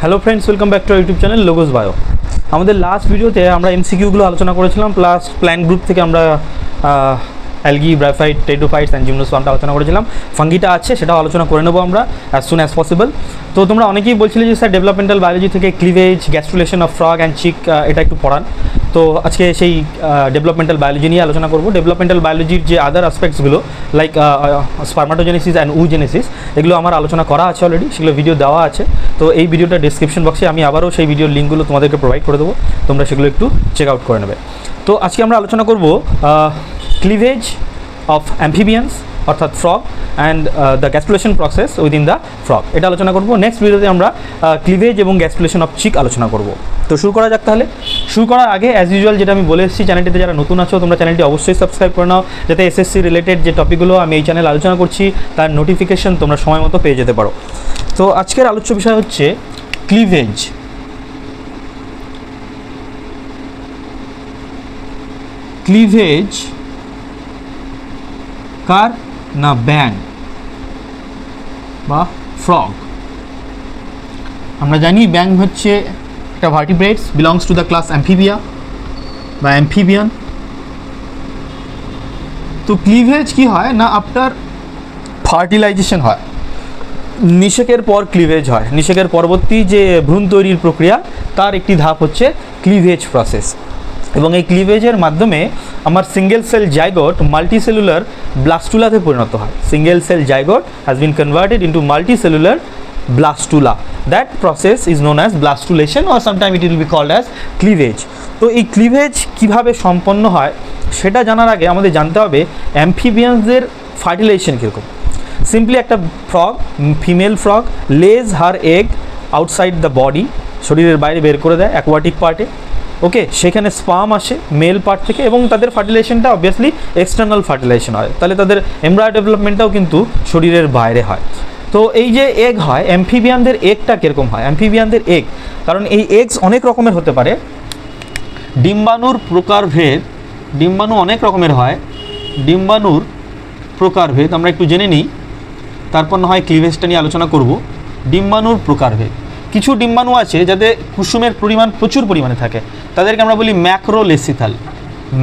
Hello friends, welcome back to YouTube channel logos bio. আমাদের last ভিডিওতে আমরা এমসিকিউগুলো আলোচনা করেছিলাম, প্লাস প্ল্যান্ট গ্রুপ থেকে আমরা অ্যালগি, ব্রাইফাইট, টেরিডোফাইটস অ্যান্ড জিমনোস্পার্মটা আলোচনা করেছিলাম। ফাঙ্গিটা আছে, সেটাও আলোচনা করে নেবো আমরা অ্যাজ সুন অ্যাজ পসিবল। তো তোমরা অনেকেই বলছিলে যে স্যার ডেভেলপমেন্টাল বায়োলজি থেকে cleavage, gastrulation of frog and chick এটা একটু পড়ান। তো আজকে সেই ডেভেলপমেন্টাল বায়োলজি নিয়ে আলোচনা করবো। ডেভেলপমেন্টাল বায়োলজির যে আদার অ্যাসপেক্টসগুলো লাইক স্পার্মাটোজেনেসিস অ্যান্ড উজেনেসিস, এগুলো আমার আলোচনা করা আছে অলরেডি, সেগুলো ভিডিও দেওয়া আছে। তো এই ভিডিওটা ডিসক্রিপশন বক্সে আমি আবারও সেই ভিডিওর লিঙ্কগুলো তোমাদেরকে প্রোভাইড করে দেবো, তোমরা সেগুলো একটু চেক আউট করে নেবে। তো আজকে আমরা আলোচনা করব ক্লিভেজ অফ অ্যাম্ফিবিয়ান্স অর্থাৎ frog and the gastrulation process within the frog, এটা আলোচনা করব। নেক্সট ভিডিওতে আমরা ক্লিভেজ এবং গ্যাস্ট্রুলেশন অফ চিক আলোচনা করব। তো শুরু করা যাক তাহলে। শুরু করার আগে অ্যাজ ইউজুয়াল যেটা আমি বলে এসেছি, চ্যানেলটিতে যারা নতুন আছো তোমরা চ্যানেলটি অবশ্যই সাবস্ক্রাইব করে নাও, যাতে এসএসসি রিলেটেড যে টপিকগুলো আমি এই চ্যানেলে আলোচনা করছি তার নোটিফিকেশন তোমরা সময় মতো পেয়ে যেতে পারো। তো আজকের আলোচ্য বিষয় হচ্ছে ক্লিভেজ। ক্লিভেজ কার না ব্যাং বা ফ্রগ। আমরা জানি ব্যাং হচ্ছে একটা ভার্টিব্রেটস, belongs to the class Amphibia বা অ্যাম্ফিবিয়ান। তো ক্লিভেজ কি হয় না, আফটার ফার্টিলাইজেশন হয়, নিষেকের পর ক্লিভেজ হয়। নিষেকের পরবর্তী যে ভ্রূণ তৈরির প্রক্রিয়া, তার একটি ধাপ হচ্ছে ক্লিভেজ প্রসেস। এবং এই ক্লিভেজের মাধ্যমে আমার সিঙ্গেল সেল জাইগোট মাল্টিসেলুলার ব্লাস্টুলাতে পরিণত হয়। Single cell zygote has been converted into multicellular blastula. That process is known as blastulation or sometime it will be called as cleavage. তো এই ক্লিভেজ কীভাবে সম্পন্ন হয় সেটা জানার আগে আমাদের জানতে হবে অ্যাম্ফিবিয়ানসদের ফার্টিলাইজেশন কীরকম। সিম্পলি একটা ফ্রগ, ফিমেল ফ্রগ লেজ হার এগ আউটসাইড দ্য বডি, শরীরের বাইরে বের করে দেয় অ্যাকোয়াটিক পার্টে। ওকে, সেখানে স্পার্ম আসে মেল পার্ট থেকে এবং তাদের ফার্টিলাইজেশনটা অবভিয়াসলি এক্সটার্নাল ফার্টিলাইজেশন হয়, তাহলে তাদের এমব্রায়ো ডেভেলপমেন্টটাও কিন্তু শরীরের বাইরে হয়। তো এই যে এগ হয়, অ্যাম্ফিবিয়ানদের এগটা কীরকম হয়? অ্যাম্ফিবিয়ানদের এগ, কারণ এই এগস অনেক রকমের হতে পারে, ডিম্বাণুর প্রকারভেদ, ডিম্বাণু অনেক রকমের হয়, ডিম্বাণুর প্রকারভেদ আমরা একটু জেনে নিই, তারপর না হয় ক্লিভেজটা নিয়ে আলোচনা করব। ডিম্বাণুর প্রকারভেদ, কিছু ডিম্বাণু আছে যাদের কুসুমের পরিমাণ প্রচুর পরিমাণে থাকে, তাদেরকে আমরা বলি ম্যাক্রোলেসিথাল,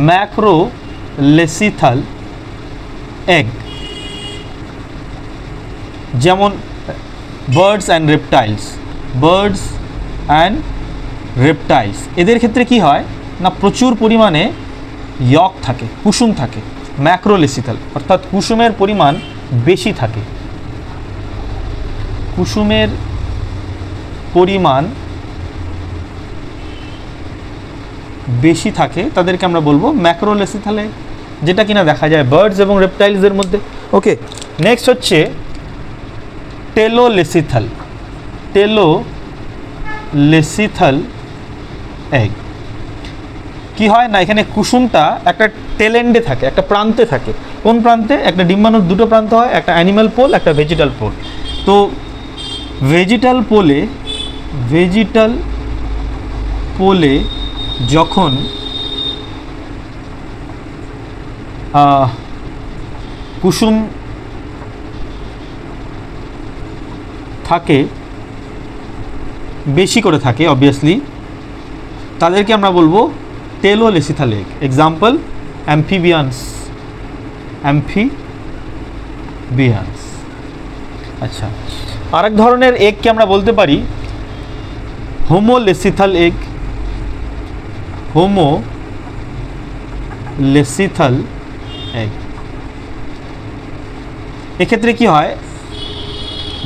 ম্যাক্রোলেসিথাল এগ। যেমন birds and reptiles, birds and reptiles, এদের ক্ষেত্রে কি হয় না, প্রচুর পরিমাণে ইয়ক থাকে, কুসুম থাকে, ম্যাক্রোলেসিথাল অর্থাৎ কুসুমের পরিমাণ বেশি থাকে, কুসুমের পরিমাণ বেশি থাকে, তাদেরকে আমরা বলবো ম্যাক্রোলেসিথাল এগ, যেটা কিনা দেখা যায় বার্ডস এবং রেপটাইলসের মধ্যে। ওকে, নেক্সট হচ্ছে টেলোলেসিথাল, টেলোলেসিথাল এগ। কি হয় না, এখানে কুসুমটা একটা টেলেন্ডে থাকে, একটা প্রান্তে থাকে। কোন প্রান্তে? একটা ডিম্বাণুর দুটো প্রান্ত হয়, একটা অ্যানিম্যাল পোল, একটা ভেজিটাল পোল। তো ভেজিটাল পোলে যখন কুসুম থাকে, বেশি করে থাকে অবভিয়াসলি, তাদেরকে আমরা বলবো টেলোলেসিথাল এগ। Example amphibians. আচ্ছা, আরেক ধরনের এগকে আমরা বলতে পারি হোমোলেসিথাল এগ, হোমোলেসিথাল এগ। এক্ষেত্রে কি হয়,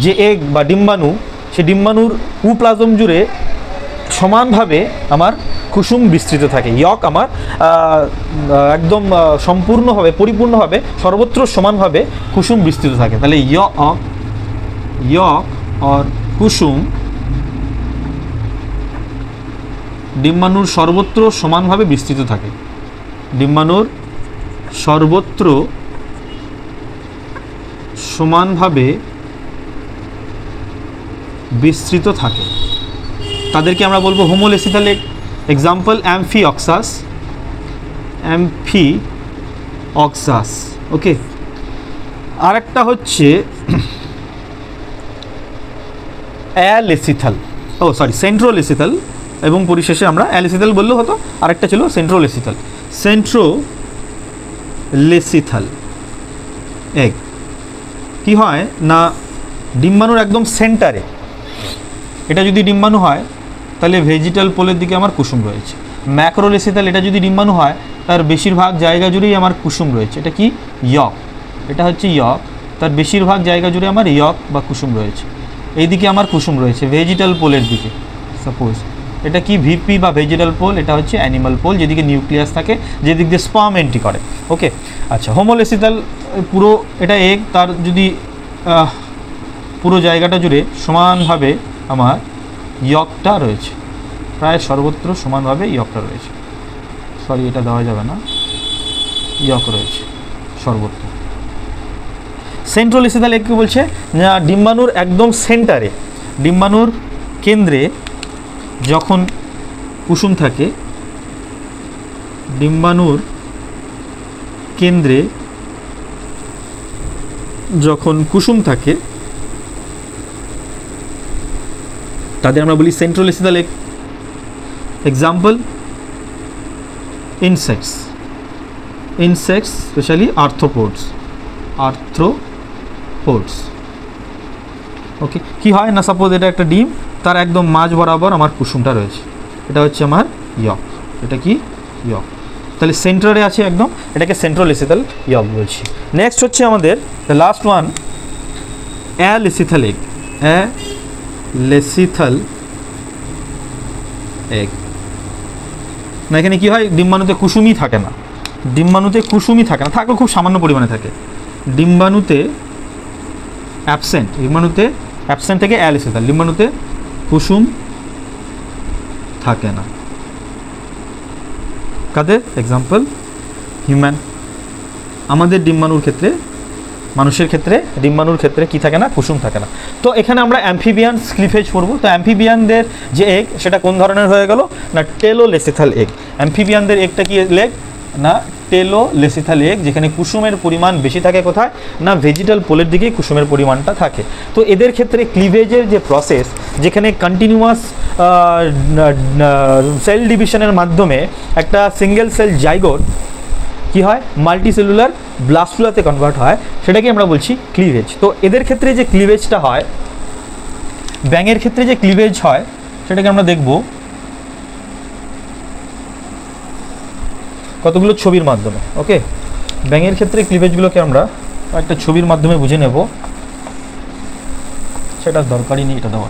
যে এগ বা ডিম্বাণু, সে ডিম্বাণুর কুপ্লাজম জুড়ে সমানভাবে আমার কুসুম বিস্তৃত থাকে, ইয়ক আমার একদম সম্পূর্ণভাবে, পরিপূর্ণভাবে, সর্বত্র সমানভাবে কুসুম বিস্তৃত থাকে। তাহলে ইয়ক অর কুসুম ডিম্বাণুর সর্বত্র সমানভাবে বিস্তৃত থাকে, ডিম্বাণুর সর্বত্র সমানভাবে বিস্তৃত থাকে, তাদেরকে আমরা বলবো হোমোলেসিথাল এগ। এক্সাম্পল অ্যাম্ফিঅক্সাস, ওকে। আরেকটা হচ্ছে অ্যালেসিথাল, ও সরি সেন্ট্রোলেসিথাল, এবং পরিশেষে আমরা অ্যালিসিথাল বললেও হতো, আরেকটা ছিল সেন্ট্রোলেসিথাল। সেন্ট্রোলেসিথাল এগ কি হয় না ডিম্বাণুর একদম সেন্টারে, এটা যদি ডিম্বাণু হয় তাহলে ভেজিটাল পোলের দিকে আমার কুসুম রয়েছে। ম্যাক্রোলেসিথাল এটা যদি ডিম্বাণু হয় তার বেশিরভাগ জায়গা জুড়েই আমার কুসুম রয়েছে, এটা কি ইয়ক, এটা হচ্ছে ইয়ক, তার বেশিরভাগ জায়গা জুড়ে আমার ইয়ক বা কুসুম রয়েছে। এইদিকে আমার কুসুম রয়েছে ভেজিটাল পোলের দিকে। সাপোজ এটা কি ভিপি বা ভেজিটাল পোল, এটা হচ্ছে অ্যানিমাল পোল, যেদিকে নিউক্লিয়াস থাকে, যেদিক দিয়ে স্পার্ম এন্ট্রি করে। ওকে, আচ্ছা হোমোলেসিথাল পুরো এটা এগ, তার যদি পুরো জায়গাটা জুড়ে সমানভাবে আমার ইয়কটা রয়েছে, প্রায় সর্বত্র সমানভাবে ইয়কটা রয়েছে। সরি এটা দেওয়া যাবে না, ইয়ক রয়েছে সর্বত্র। সেন্ট্রোলেসিথাল এগকে বলছে ডিম্বাণুর একদম সেন্টারে, ডিম্বাণুর কেন্দ্রে যখন কুসুম থাকে, ডিম্বাণুর কেন্দ্রে যখন কুসুম থাকে তাদের আমরা বলি centrolecithal egg. Example insects, specially arthropods. Okay, কি হয় না সাপোজ এটা একটা ডিম, তার একদম মাঝ বরাবর আমার কুসুমটা রয়েছে, এটা হচ্ছে আমার ইয়ক, এটা কি ইয়ক, তাহলে সেন্টারে আছে একদম, এটাকে সেন্ট্রোলেসিথাল ইয়ক বলছি। নেক্সট হচ্ছে আমাদের the last one alecithal egg. Alecithal egg না, এখানে কি হয় ডিম্বাণুতে কুসুমই থাকে না, থাকলেও খুব সামান্য পরিমাণে থাকে, ডিম্বাণুতে অ্যাবসেন্ট থেকে অ্যালেসিথাল, ডিম্বাণুতে কুসুম থাকে না। কাদের এক্সাম্পল হিউম্যান, আমাদের ডিম্বাণুর ক্ষেত্রে, মানুষের ক্ষেত্রে ডিম্বাণুর ক্ষেত্রে কি থাকে না, কুসুম থাকে না। তো এখানে আমরা অ্যাম্ফিবিয়ান ক্লিভেজ পড়বো। তো অ্যাম্ফিবিয়ানদের যে এগ সেটা কোন ধরনের হয়ে গেল না টেলোলেসিথাল এগ। অ্যাম্ফিবিয়ানদের এগটা কি লেগ না টেলোলেসিথাল এগ, যেখানে কুসুমের পরিমাণ বেশি থাকে কোথায় না ভেজিটাল পোলের দিকে কুসুমের পরিমাণটা থাকে। তো এদের ক্ষেত্রে ক্লিভেজের যে প্রসেস, যেখানে কন্টিনিউয়াস সেল ডিভিশনের মাধ্যমে একটা সিঙ্গেল সেল জাইগোট কি হয় মাল্টিসেলুলার ব্লাস্টুলাতে কনভার্ট হয়, সেটাকে আমরা বলছি ক্লিভেজ। তো এদের ক্ষেত্রে যে ক্লিভেজটা হয়, ব্যাঙের ক্ষেত্রে যে ক্লিভেজ হয় সেটাকে আমরা দেখব কতগুলো ছবির মাধ্যমে। ওকে, ব্যাঙের ক্ষেত্রে ক্লিভেজগুলোকে আমরা একটা ছবির মাধ্যমে বুঝে নেব, সেটা দরকারই নেই এটা দেওয়া।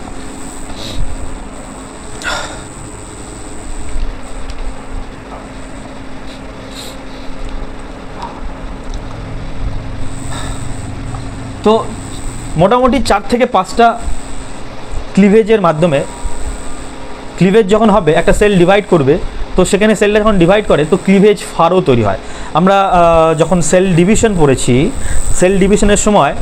তো মোটামুটি 4 থেকে 5টা ক্লিভেজের মাধ্যমে, ক্লিভেজ যখন হবে একটা সেল ডিভাইড করবে, তো সেখানে সেলটা যখন ডিভাইড করে তো ক্লিভেজ ফারও তৈরি হয়। আমরা যখন সেল ডিভিশন পড়েছি, সেল ডিভিশনের সময়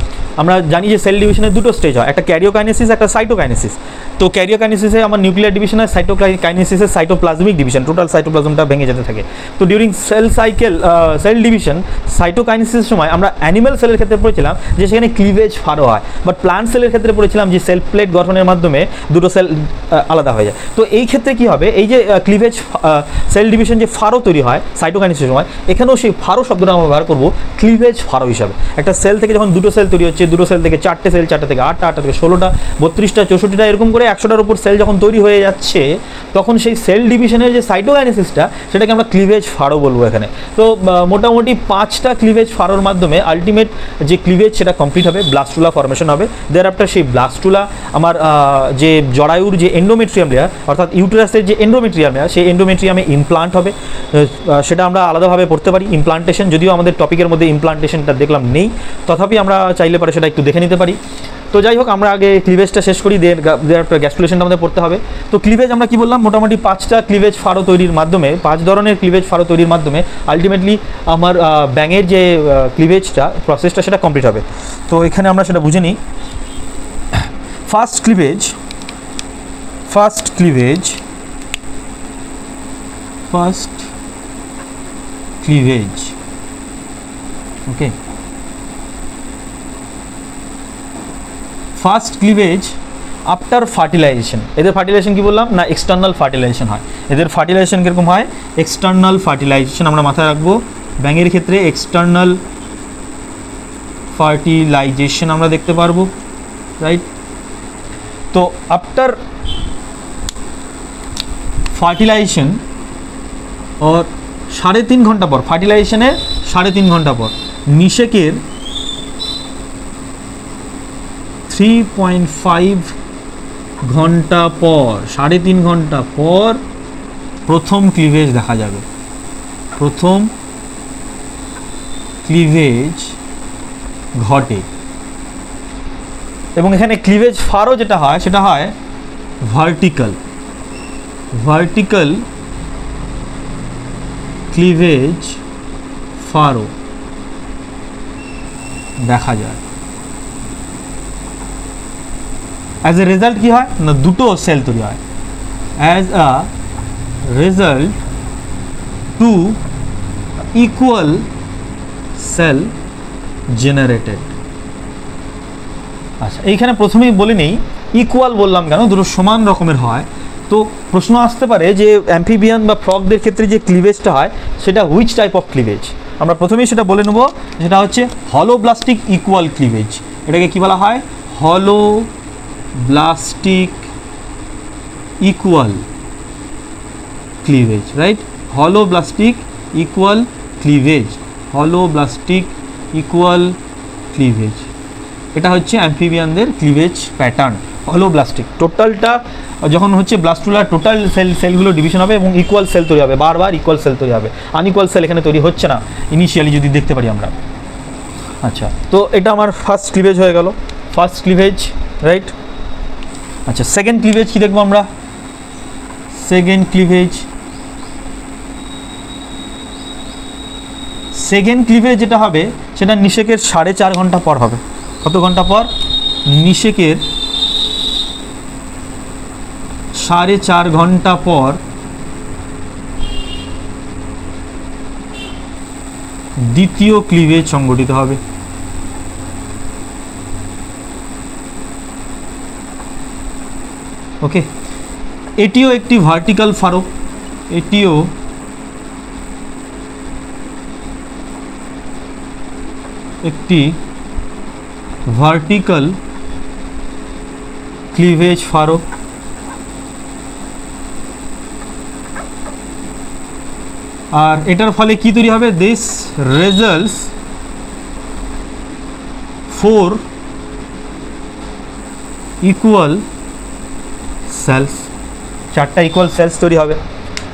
আমরা জানি যে সেল ডিভিশনের দুটো স্টেজ হয়, একটা ক্যারিওকাইনেসিস, একটা সাইটোকাইনেসিস। তো ক্যারিওকাইনেসিসে আমার নিউক্লিয়ার ডিভিশন হয়, সাইটোকাইনেসিসে সাইটোপ্লাজমিক ডিভিশন, টোটাল সাইটোপ্লাজমটা ভেঙে যেতে থাকে। তো during cell cycle, cell division, সাইটোকাইনেসিসের সময় আমরা অ্যানিম্যাল সেলের ক্ষেত্রে পড়েছিলাম যে সেখানে ক্লিভেজ ফারও হয়, বাট প্লান্ট সেলের ক্ষেত্রে পড়েছিলাম যে সেল প্লেট গঠনের মাধ্যমে দুটো সেল আলাদা হয়ে যায়। তো এই ক্ষেত্রে কি হবে, এই যে ক্লিভেজ সেল ডিভিশন যে ফারো তৈরি হয় সাইটোকাইনেসিসের সময়, এখানেও সেই ফারো শব্দটা আমরা ব্যবহার করবো ক্লিভেজ ফারো হিসাবে। একটা সেল থেকে যখন দুটো সেল তৈরি হচ্ছে, দুটো সেল থেকে 4টে সেল, 4টে থেকে 8টা, 8টা থেকে 16টা, 32টা, 64টা, এরকম করে 100টার উপর সেল যখন তৈরি হয়ে যাচ্ছে, তখন সেই সেল ডিভিশনের যে সাইটোকাইনেসিসটা সেটাকে আমরা ক্লিভেজ ফারো বলবো এখানে। তো মোটামুটি 5টা ক্লিভেজ ফারোর মাধ্যমে আলটিমেট যে ক্লিভেজ সেটা কমপ্লিট হবে, ব্লাস্টুলা ফর্মেশন হবে। দেয়ার আফটার সেই ব্লাস্টুলা আমার যে জরায়ুর যে এন্ডোমেট্রিয়াম লেয়ার, অর্থাৎ ইউটেরাসের যে এন্ডোমেট্রিয়াম লেয়ার, সেই এন্ডোমেট্রিয়ামে ইমপ্লান্ট হবে। সেটা আমরা আলাদাভাবে পড়তে পারি ইমপ্লান্টেশন, যদিও আমাদের টপিকের মধ্যে ইমপ্লান্টেশনটা দেখলাম নেই, তথাপি আমরা চাইলে পারে সেটা একটু দেখে নিতে পারি। তো যাই হোক, আমরা আগে ক্লিভেজটা শেষ করি, গ্যাস্ট্রুলেশনটা আমাদের পড়তে হবে। তো ক্লিভেজ আমরা কি বললাম, মোটামুটি 5টা ক্লিভেজ ফারো তৈরির মাধ্যমে, 5 ধরনের ক্লিভেজ ফারো তৈরির মাধ্যমে আলটিমেটলি আমার ব্যাঙের যে ক্লিভেজটা প্রসেসটা সেটা কমপ্লিট হবে। তো এখানে আমরা সেটা বুঝে নিই। ফার্স্ট ক্লিভেজ, ওকে, ফার্স্ট ক্লিভেজ আফটার ফার্টিলাইজেশন। এদের ফার্টিলাইজেশন কি বললাম না, এক্সটার্নাল ফার্টিলাইজেশন হয়। এদের ফার্টিলাইজেশন কীরকম হয়, এক্সটার্নাল ফার্টিলাইজেশন। আমরা মাথায় রাখবো ব্যাঙের ক্ষেত্রে এক্সটার্নাল ফার্টিলাইজেশন আমরা দেখতে পারবো, রাইট। তো আফটার ফার্টিলাইজেশন और 3.5 ঘন্টা পর, ফার্টিলাইজেশনের 3.5 ঘন্টা পর, নিষেকের 3.5 ঘন্টা পর, 3.5 ঘন্টা পর প্রথম ক্লিভেজ দেখা যাবে। প্রথম ক্লিভেজ ঘটে এবং এখানে ক্লিভেজ ফারও যেটা হয় সেটা হয় ভার্টিক্যাল। ভার্টিক্যাল ক্লিভেজ ফারো দেখা যায়। অ্যাজ এ রেজাল্ট কি হয় না, দুটো সেল তৈরি হয়। As a result two equal cell generated. আচ্ছা, এইখানে প্রথমেই বলে নেই ইকুয়াল বললাম কেন, দুটো সমান রকমের হয়। তো প্রশ্ন আসতে পারে যে অ্যাম্ফিবিয়ান বা ফ্রগদের ক্ষেত্রে যে ক্লিভেজটা হয় সেটা হুইচ টাইপ অফ ক্লিভেজ। আমরা প্রথমেই সেটা বলে নেব, সেটা হচ্ছে হলোব্লাস্টিক ইকুয়াল ক্লিভেজ। এটাকে কি বলা হয়, holoblastic equal cleavage, right. Holoblastic equal cleavage, holoblastic equal cleavage, এটা হচ্ছে অ্যাম্ফিবিয়ানদের ক্লিভেজ প্যাটার্ন। হলোব্লাস্টিক টোটালটা যখন হচ্ছে ব্লাস্টুলার টোটাল সেলগুলো ডিভিশন হবে এবং ইকুয়াল সেল তৈরি হবে, বারবার ইকুয়াল সেল তৈরি হবে, আনইকুয়াল সেল এখানে তৈরি হচ্ছে না ইনিশিয়ালি যদি দেখতে পারি আমরা। আচ্ছা, তো এটা আমার ফার্স্ট ক্লিভেজ হয়ে গেল, ফার্স্ট ক্লিভেজ, রাইট। আচ্ছা, সেকেন্ড ক্লিভেজ কি দেখবো আমরা, সেকেন্ড ক্লিভেজ। সেকেন্ড ক্লিভেজ যেটা হবে সেটা নিষেকের 4.5 ঘন্টা পর হবে। কত ঘন্টা পর, নিষেকের 4.5 ঘন্টা পর দ্বিতীয় ক্লিভেজ সংগঠিত হবে। ওকে, এটিও একটি ভার্টিক্যাল ফারো, এটিও একটি ভার্টিক্যাল ক্লিভেজ ফারো। আর এটার ফলে কি তৈরি হবে, দিস রেজাল্টস 4 ইকুয়াল সেলস, 4টা ইকুয়াল সেলস তৈরি হবে।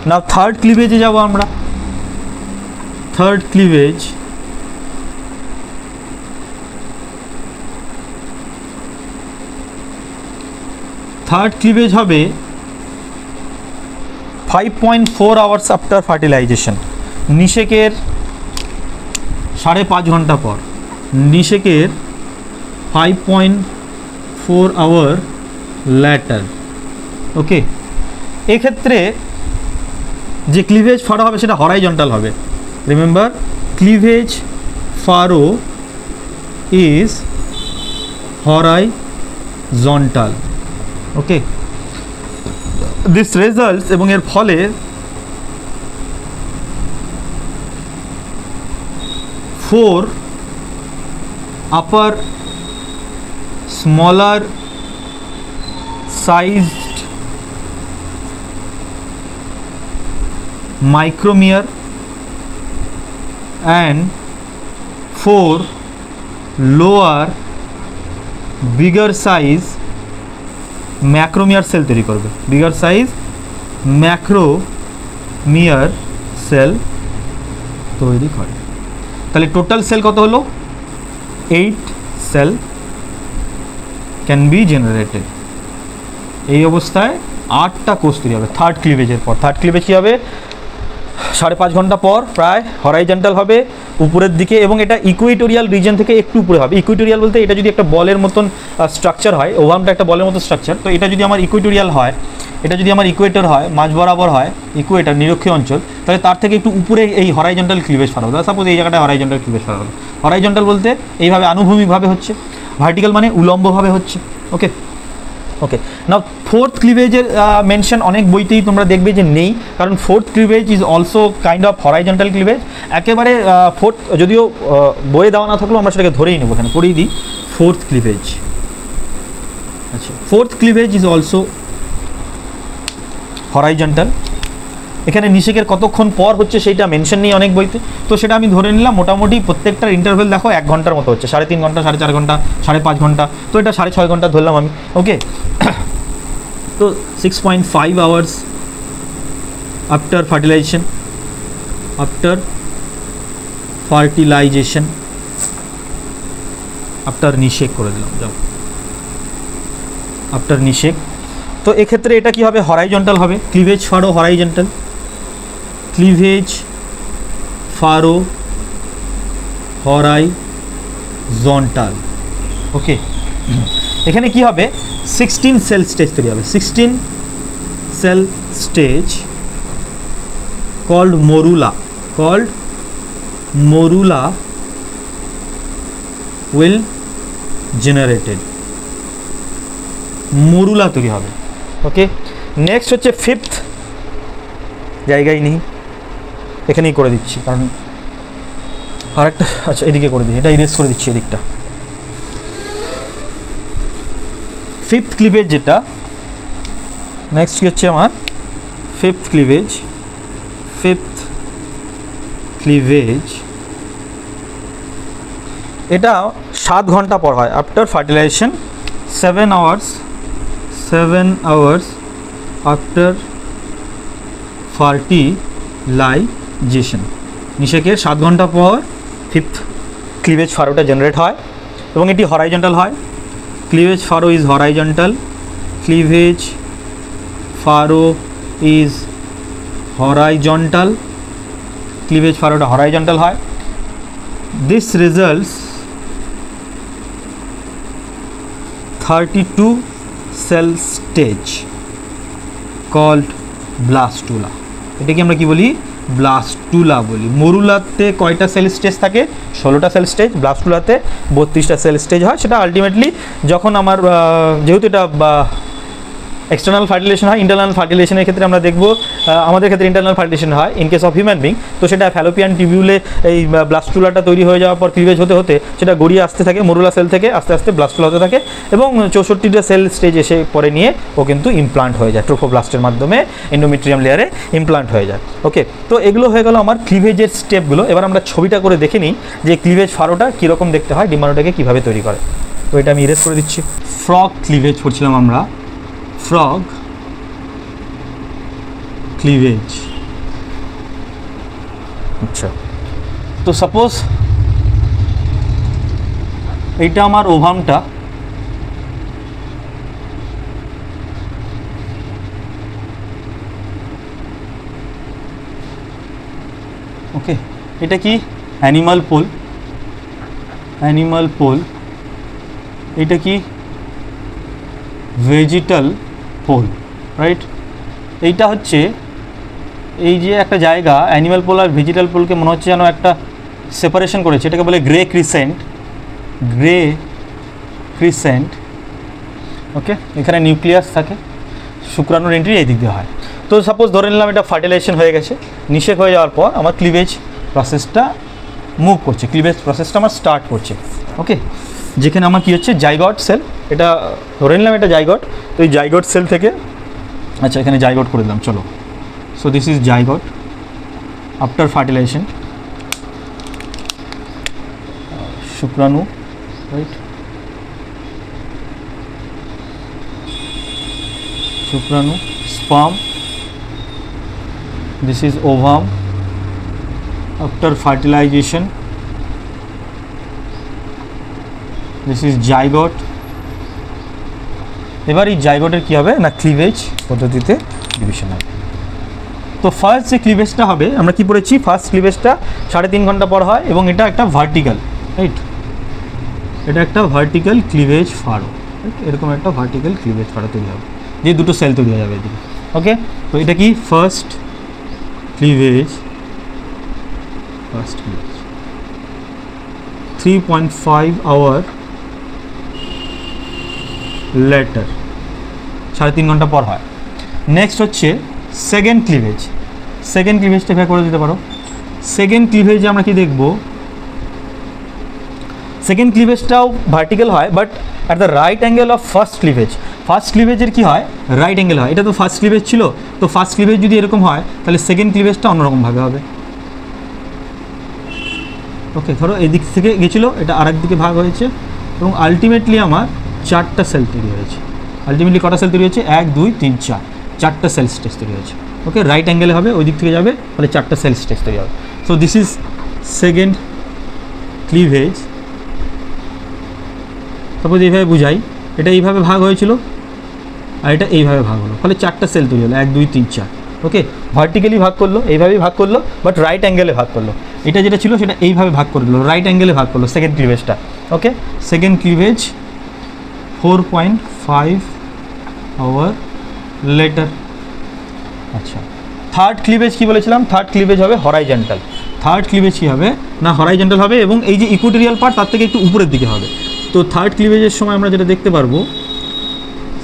নাও থার্ড ক্লিভেজে যাব আমরা। থার্ড ক্লিভেজ, থার্ড ক্লিভেজ হবে 5.4 আওয়ার্স আফটার ফার্টিলাইজেশন, নিষেকের 5.5 ঘন্টা পর, নিষেকের 5.4 আওয়ার ল্যাটার। ওকে, এক্ষেত্রে যে ক্লিভেজ ফারো হবে সেটা হরাইজন্টাল হবে। Remember, cleavage furrow is horizontal. Okay, this results এবং এর ফলে 4 upper smaller sized micromere and 4 lower bigger size macromere cell তৈরি করবে, বিগার সাইজ ম্যাক্রোমিয়ার সেল তৈরি করে। তাহলে টোটাল সেল কত হলো, 8 সেল ক্যান বি জেনারেটেড। এই অবস্থায় 8টা কোষ তৈরি হবে থার্ড ক্লিভেজের পর। থার্ড ক্লিভেজ কী হবে, 5.5 ঘন্টা পর প্রায় হরাইজন্টাল হবে উপরের দিকে এবং এটা ইকুইটোরিয়াল রিজন থেকে একটু উপরে হবে। ইকুইটোরিয়াল বলতে এটা যদি একটা বলের মতন স্ট্রাকচার হয়, ওভামটা একটা বলের মতো স্ট্রাকচার, তো এটা যদি আমার ইকুইটোরিয়াল হয়, এটা যদি আমার ইকুয়েটর হয়, মাঝ বরাবর হয় ইকুয়েটর নিরক্ষীয় অঞ্চল, তাহলে তার থেকে একটু উপরে এই হরাইজন্টাল ক্লিভেজ ফারা হলো। সাপোজ এই জায়গাটায় হরাইজন্টাল ক্লিভেজ ফারা হলো। হরাইজন্টাল বলতে এইভাবে আনুভূমিকভাবে হচ্ছে, ভার্টিক্যাল মানে উলম্বভাবে হচ্ছে। ওকে, ওকে, নাও ফোর্থ ক্লিভেজের মেনশন অনেক বইতেই তোমরা দেখবে যে নেই, কারণ fourth cleavage is also kind of horizontal cleavage. একেবারে ফোর্থ যদিও বইয়ে দেওয়া না থাকলেও আমরা সেটাকে ধরেই নেবো, এখানে পড়েই দিই ফোর্থ ক্লিভেজ। আচ্ছা, fourth cleavage is also horizontal. এখানে নিষেকের কতক্ষণ পর হচ্ছে সেইটা মেনশন নেই অনেক বইতে, তো সেটা আমি ধরে নিলাম মোটামুটি প্রত্যেকটার ইন্টারভেল দেখো 1 ঘন্টার মতো হচ্ছে, 3.5 ঘন্টা, 4.5 ঘন্টা, 5.5 ঘন্টা, তো এটা 6.5 ঘন্টা ধরলাম আমি। ওকে, তো 6.5 আওয়ার্স আফটার ফার্টিলাইজেশন, আফটার নিষেক করে দিলাম, যাও আফটার নিষেক। তো এক্ষেত্রে এটা কি হবে, হরাইজন্টাল হবে, cleavage furrow horizontal, cleavage furrow horizontal. Okay, এখানে কি হবে, 16 সেল স্টেজ তৈরি হবে, 16 cell stage called morula will generated, morula তৈরি হবে। ওকে, নেক্সট হচ্ছে ফিফথ, জায়গায় নেই এখানেই করে দিচ্ছি কারণ আরেকটা, আচ্ছা এদিকে করে দিই, এটা ইরেজ করে দিচ্ছি এদিকটা। ফিফথ ক্লিভেজ যেটা নেক্সট কি হচ্ছে আমার ফিফথ ক্লিভেজ, এটা 7 ঘন্টা পর হয়, after fertilization 7 hours after fertilization, নিষেকের 7 ঘন্টা পর ফিফথ ক্লিভেজ ফারোটা জেনারেট হয় এবং এটি হরাইজন্টাল হয়। Cleavage furrow is horizontal, cleavage furrow is horizontal, cleavage ফারোটা হরাইজন্টাল হয়। This results 32 cell stage called blastula, এটাকে আমরা কি বলি, ব্লাস্টুলা বলি। মরুলাতে কয়টা সেল স্টেজ থাকে, 16টা সেল স্টেজ, ব্লাস্টুলাতে 32টা সেল স্টেজ হয়। সেটা আলটিমেটলি যখন আমার যেহেতু এটা এক্সটার্নাল ফার্টিলেশন হয়, ইন্টারনাল ফার্টিলেশনের ক্ষেত্রে আমরা দেখব আমাদের ক্ষেত্রে ইন্টারনাল ফার্টিলেশন হয় in case of human being, তো সেটা ফ্যালোপিয়ান টিবিউলে এই ব্লাস্টুলাটা তৈরি হয়ে যাওয়ার পর ক্লিভেজ হতে হতে সেটা গড়িয়ে আসতে থাকে মরুলা সেল থেকে, আস্তে আস্তে ব্লাস্টুলা হতে থাকে এবং 64টা সেল স্টেজ এসে পরে নিয়ে ও কিন্তু ইমপ্লান্ট হয়ে যায়, ট্রোফোব্লাস্টের মাধ্যমে এন্ডোমেট্রিয়াম লেয়ারে ইমপ্লান্ট হয়ে যায়। ওকে, তো এগুলো হয়ে গেল আমার ক্লিভেজের স্টেপগুলো। এবার আমরা ছবিটা করে দেখে নিই যে ক্লিভেজ ফারোটা কীরকম দেখতে হয়, ডিম্বাণুটাকে কীভাবে তৈরি করে। তো এটা আমি ইরেজ করে দিচ্ছি। ফ্রগ ক্লিভেজ পড়ছিলাম আমরা, ফ্রগ ক্লিভেজ। আচ্ছা, তো সাপোজ এইটা আমার ওভামটা, ওকে, এটা কি অ্যানিমাল পোল, এটা কি ভেজিটাল পোল, রাইট। এইটা হচ্ছে এই যে একটা জায়গা, অ্যানিমাল পোল আর ভেজিটাল পোলকে মনে হচ্ছে যেন একটা সেপারেশন করেছে, এটাকে বলে গ্রে ক্রিসেন্ট। ওকে, এখানে নিউক্লিয়াস থাকে, শুক্রাণুর এন্ট্রি এই দিক দিয়ে হয়। তো সাপোজ ধরে নিলাম এটা ফার্টিলাইজেশন হয়ে গেছে, নিষেক হয়ে যাওয়ার পর আমার ক্লিভেজ প্রসেসটা মুভ করছে, ক্লিভেজ প্রসেসটা আমার স্টার্ট করছে। ওকে, যেখানে আমার কী হচ্ছে জাইগট সেল, এটা ধরে নিলাম এটা জাইগট, তো এই জাইগট সেল থেকে, আচ্ছা এখানে জাইগট করে দিলাম, চলো। So this is zygote after fertilization, শুক্রাণু, রাইট, শুক্রাণু, sperm, this is ovum after fertilization, this is zygote। এবার এই জাইগোটের কী হবে না, ক্লিভেজ পদ্ধতিতে ডিভিশন হবে। তো ফার্স্ট যে ক্লিভেজটা হবে, আমরা কি পড়েছি, ফার্স্ট ক্লিভেজটা 3.5 ঘন্টা পর হয় এবং এটা একটা ভার্টিক্যাল, রাইট, এটা একটা ভার্টিক্যাল ক্লিভেজ ফারো, রাইট, এরকম একটা ভার্টিক্যাল ক্লিভেজ ফারো তৈরি হবে, যে দুটো সেল তৈরি হয়ে যাবে এদিকে। ওকে, তো এটা কি ফার্স্ট ক্লিভেজ, 3.5 hour later, 3.5 ঘন্টা পর হয়। নেক্সট হচ্ছে সেকেন্ড ক্লিভেজ। সেকেন্ড ক্লিভেজটা এভাবে করে দিতে পারো। সেকেন্ড ক্লিভেজে আমরা কি দেখব, সেকেন্ড ক্লিভেজটাও ভার্টিক্যাল হয় but at the right angle of first cleavage. First ক্লিভেজের কী হয়, রাইট অ্যাঙ্গেল হয়। এটা তো ফার্স্ট ক্লিভেজ ছিল, তো ফার্স্ট ক্লিভেজ যদি এরকম হয় তাহলে সেকেন্ড ক্লিভেজটা অন্যরকমভাবে হবে। ওকে, ধরো এই দিক থেকে গেছিলো, এটা আরেক দিকে ভাগ হয়েছে এবং আলটিমেটলি আমার 4টা সেল তৈরি হয়েছে। আলটিমেটলি কটা সেল তৈরি হয়েছে, 1 2 3 4, 4টা সেল স্টেজ তৈরি হয়েছে। ওকে, রাইট অ্যাঙ্গেলে হবে, ওই দিক থেকে যাবে, তাহলে 4টা সেল স্টেজ তৈরি হবে। So this is second cleavage. Suppose এইভাবে বুঝাই, এটা এইভাবে ভাগ হয়েছিল আর এটা এইভাবে ভাগ হলো, ফলে 4টা সেল তৈরি হলো, 1 2 3 4। ওকে, ভার্টিক্যালি ভাগ করলো, এইভাবেই ভাগ করলো, বাট রাইট অ্যাঙ্গেলে ভাগ করলো। এটা যেটা ছিল সেটা এইভাবে ভাগ করে দিল, রাইট অ্যাঙ্গেলে ভাগ করলো সেকেন্ড ক্লিভেজটা। ওকে, সেকেন্ড ক্লিভেজ 4.5 আওয়ার লেটার। আচ্ছা, থার্ড ক্লিভেজ কী বলেছিলাম, থার্ড ক্লিভেজ হবে হরাইজন্টাল। থার্ড ক্লিভেজ কী হবে না, হরাইজন্টাল হবে এবং এই যে ইকুইটোরিয়াল পার্ট তার থেকে একটু উপরের দিকে হবে। তো থার্ড ক্লিভেজের সময় আমরা যেটা দেখতে পারবো,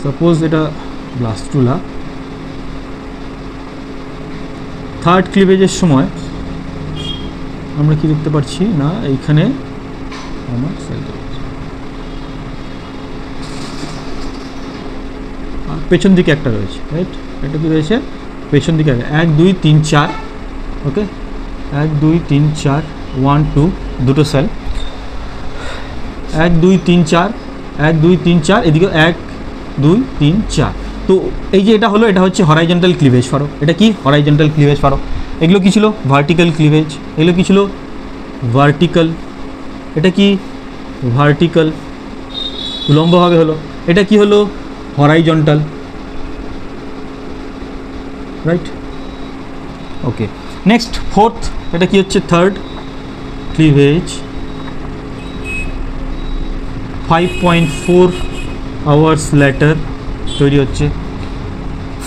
সাপোজ এটা ব্লাস্টুলা, থার্ড ক্লিভেজের সময় আমরা কি দেখতে পাচ্ছি না, এইখানে আমার সেল আর পেছন দিকে একটা রয়েছে, রাইট? এটা কি রয়েছে, পেছন দিকে 1 2 3 4। ওকে, 1 2 3 4, 1 2, দুটো সেল, 1 2 3 4, 1 2 3 4, এদিকে 1 2 3 4। তো এই যে এটা হলো, এটা হচ্ছে হরাইজন্টাল ক্লিভেজ ফারো। এটা কি হরাইজন্টাল ক্লিভেজ ফারো। এগুলো কি ছিল, ভার্টিক্যাল ক্লিভেজ। এগুলো কি ছিল, ভার্টিক্যাল। এটা কি ভার্টিক্যাল, উলম্বভাবে হলো। এটা কি হলো, হরাইজন্টাল, রাইট? ওকে, নেক্সট ফোর্থ, এটা কি হচ্ছে থার্ড ক্লিভেজ। 5.4 আওয়ার্স লেটার তৈরি হচ্ছে।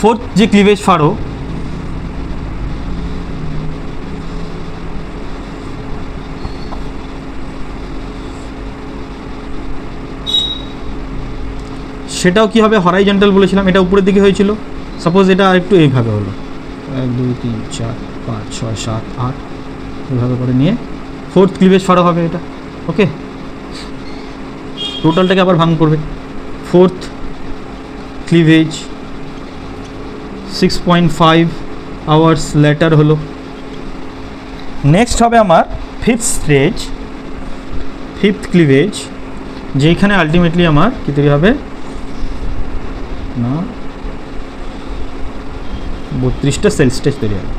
ফোর্থ যে ক্লিভেজ ফারো, সেটাও কি হবে, হরাইজন্টাল বলেছিলাম, এটা উপরের দিকে হয়েছিল। সাপোজ এটা আর একটু এইভাবে হলো, 1 2 3 4 5 6 7 8, এইভাবে করে নিয়ে ফোর্থ ক্লিভেজ ফারো হবে এটা। ওকে, টোটালটাকে আবার ভাঙ করবে। ফোর্থ ক্লিভেজ 6.5 আওয়ার্স লেটার হলো। নেক্সট হবে আমার ফিফথ স্টেজ, ফিফথ ক্লিভেজ, যেখানে আলটিমেটলি আমার কী তৈরি হবে না, 32টা সেল স্টেজ তৈরি হবে।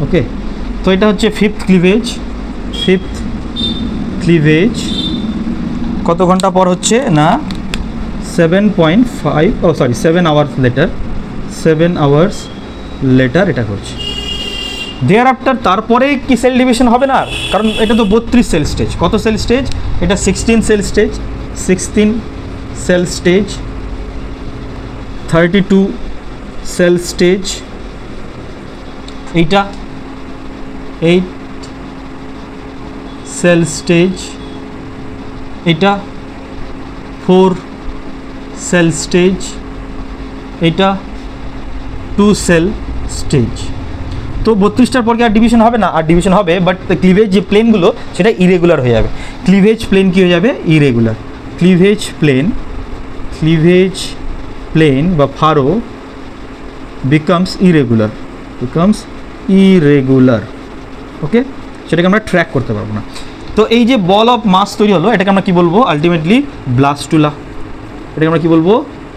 ওকে, তো এটা হচ্ছে ফিফথ ক্লিভেজ। ফিফথ ক্লিভেজ কত ঘন্টা পর হচ্ছে না, 7 আওয়ার্স লেটার, 7 আওয়ার্স লেটার এটা করছে। দেয়ার আফটার তারপরে কি সেল ডিভিশন হবে না, কারণ এটা তো 32 সেল স্টেজ। কত সেল স্টেজ, এটা 16 cell stage, 16 cell stage, 32 cell stage, এইটা 8 সেল স্টেজ, এটা 4 সেল স্টেজ, এটা 2 সেল স্টেজ। তো 32টার পর কি আর ডিভিশন হবে না, আর ডিভিশন হবে, বাট ক্লিভেজ যে প্লেনগুলো সেটা ইরেগুলার হয়ে যাবে। ক্লিভেজ প্লেন কি হয়ে যাবে, ইরেগুলার। ক্লিভেজ প্লেন বা ফারো বিকামস ইরেগুলার, ওকে, সেটাকে আমরা ট্র্যাক করতে পারবো না। তো এই যে বল অফ মাস তৈরি হলো, এটাকে আমরা কি বলবো, আলটিমেটলি ব্লাস্টুলা। এটাকে আমরা কি বলবো,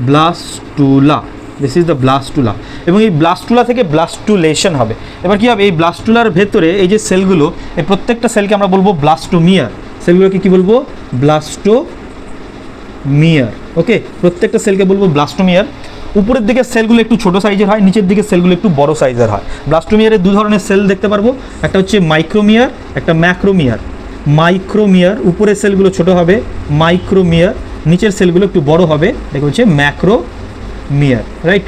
blastula. This is the blastula. এবং এই ব্লাস্টুলা থেকে ব্লাস্টুলেশন হবে। এবার কি হবে, এই ব্লাস্টুলার ভেতরে এই যে সেলগুলো, এই প্রত্যেকটা সেলকে আমরা বলবো ব্লাস্টোমিয়ার। সেলগুলোকে কি বলবো, ব্লাস্টোমিয়ার। ওকে, প্রত্যেকটা সেলকে বলবো ব্লাস্টোমিয়ার। উপরের দিকে সেলগুলো একটু ছোটো সাইজের হয়, নিচের দিকে সেলগুলো একটু বড় সাইজের হয়। ব্লাস্টোমিয়ারের 2 ধরনের সেল দেখতে পারবো, একটা হচ্ছে মাইক্রোমিয়ার, একটা ম্যাক্রোমিয়ার। মাইক্রোমিয়ার, উপরের সেলগুলো ছোট হবে, মাইক্রোমিয়ার, নিচের সেলগুলো একটু বড় হবে, এটা হচ্ছে মেয়ার, রাইট?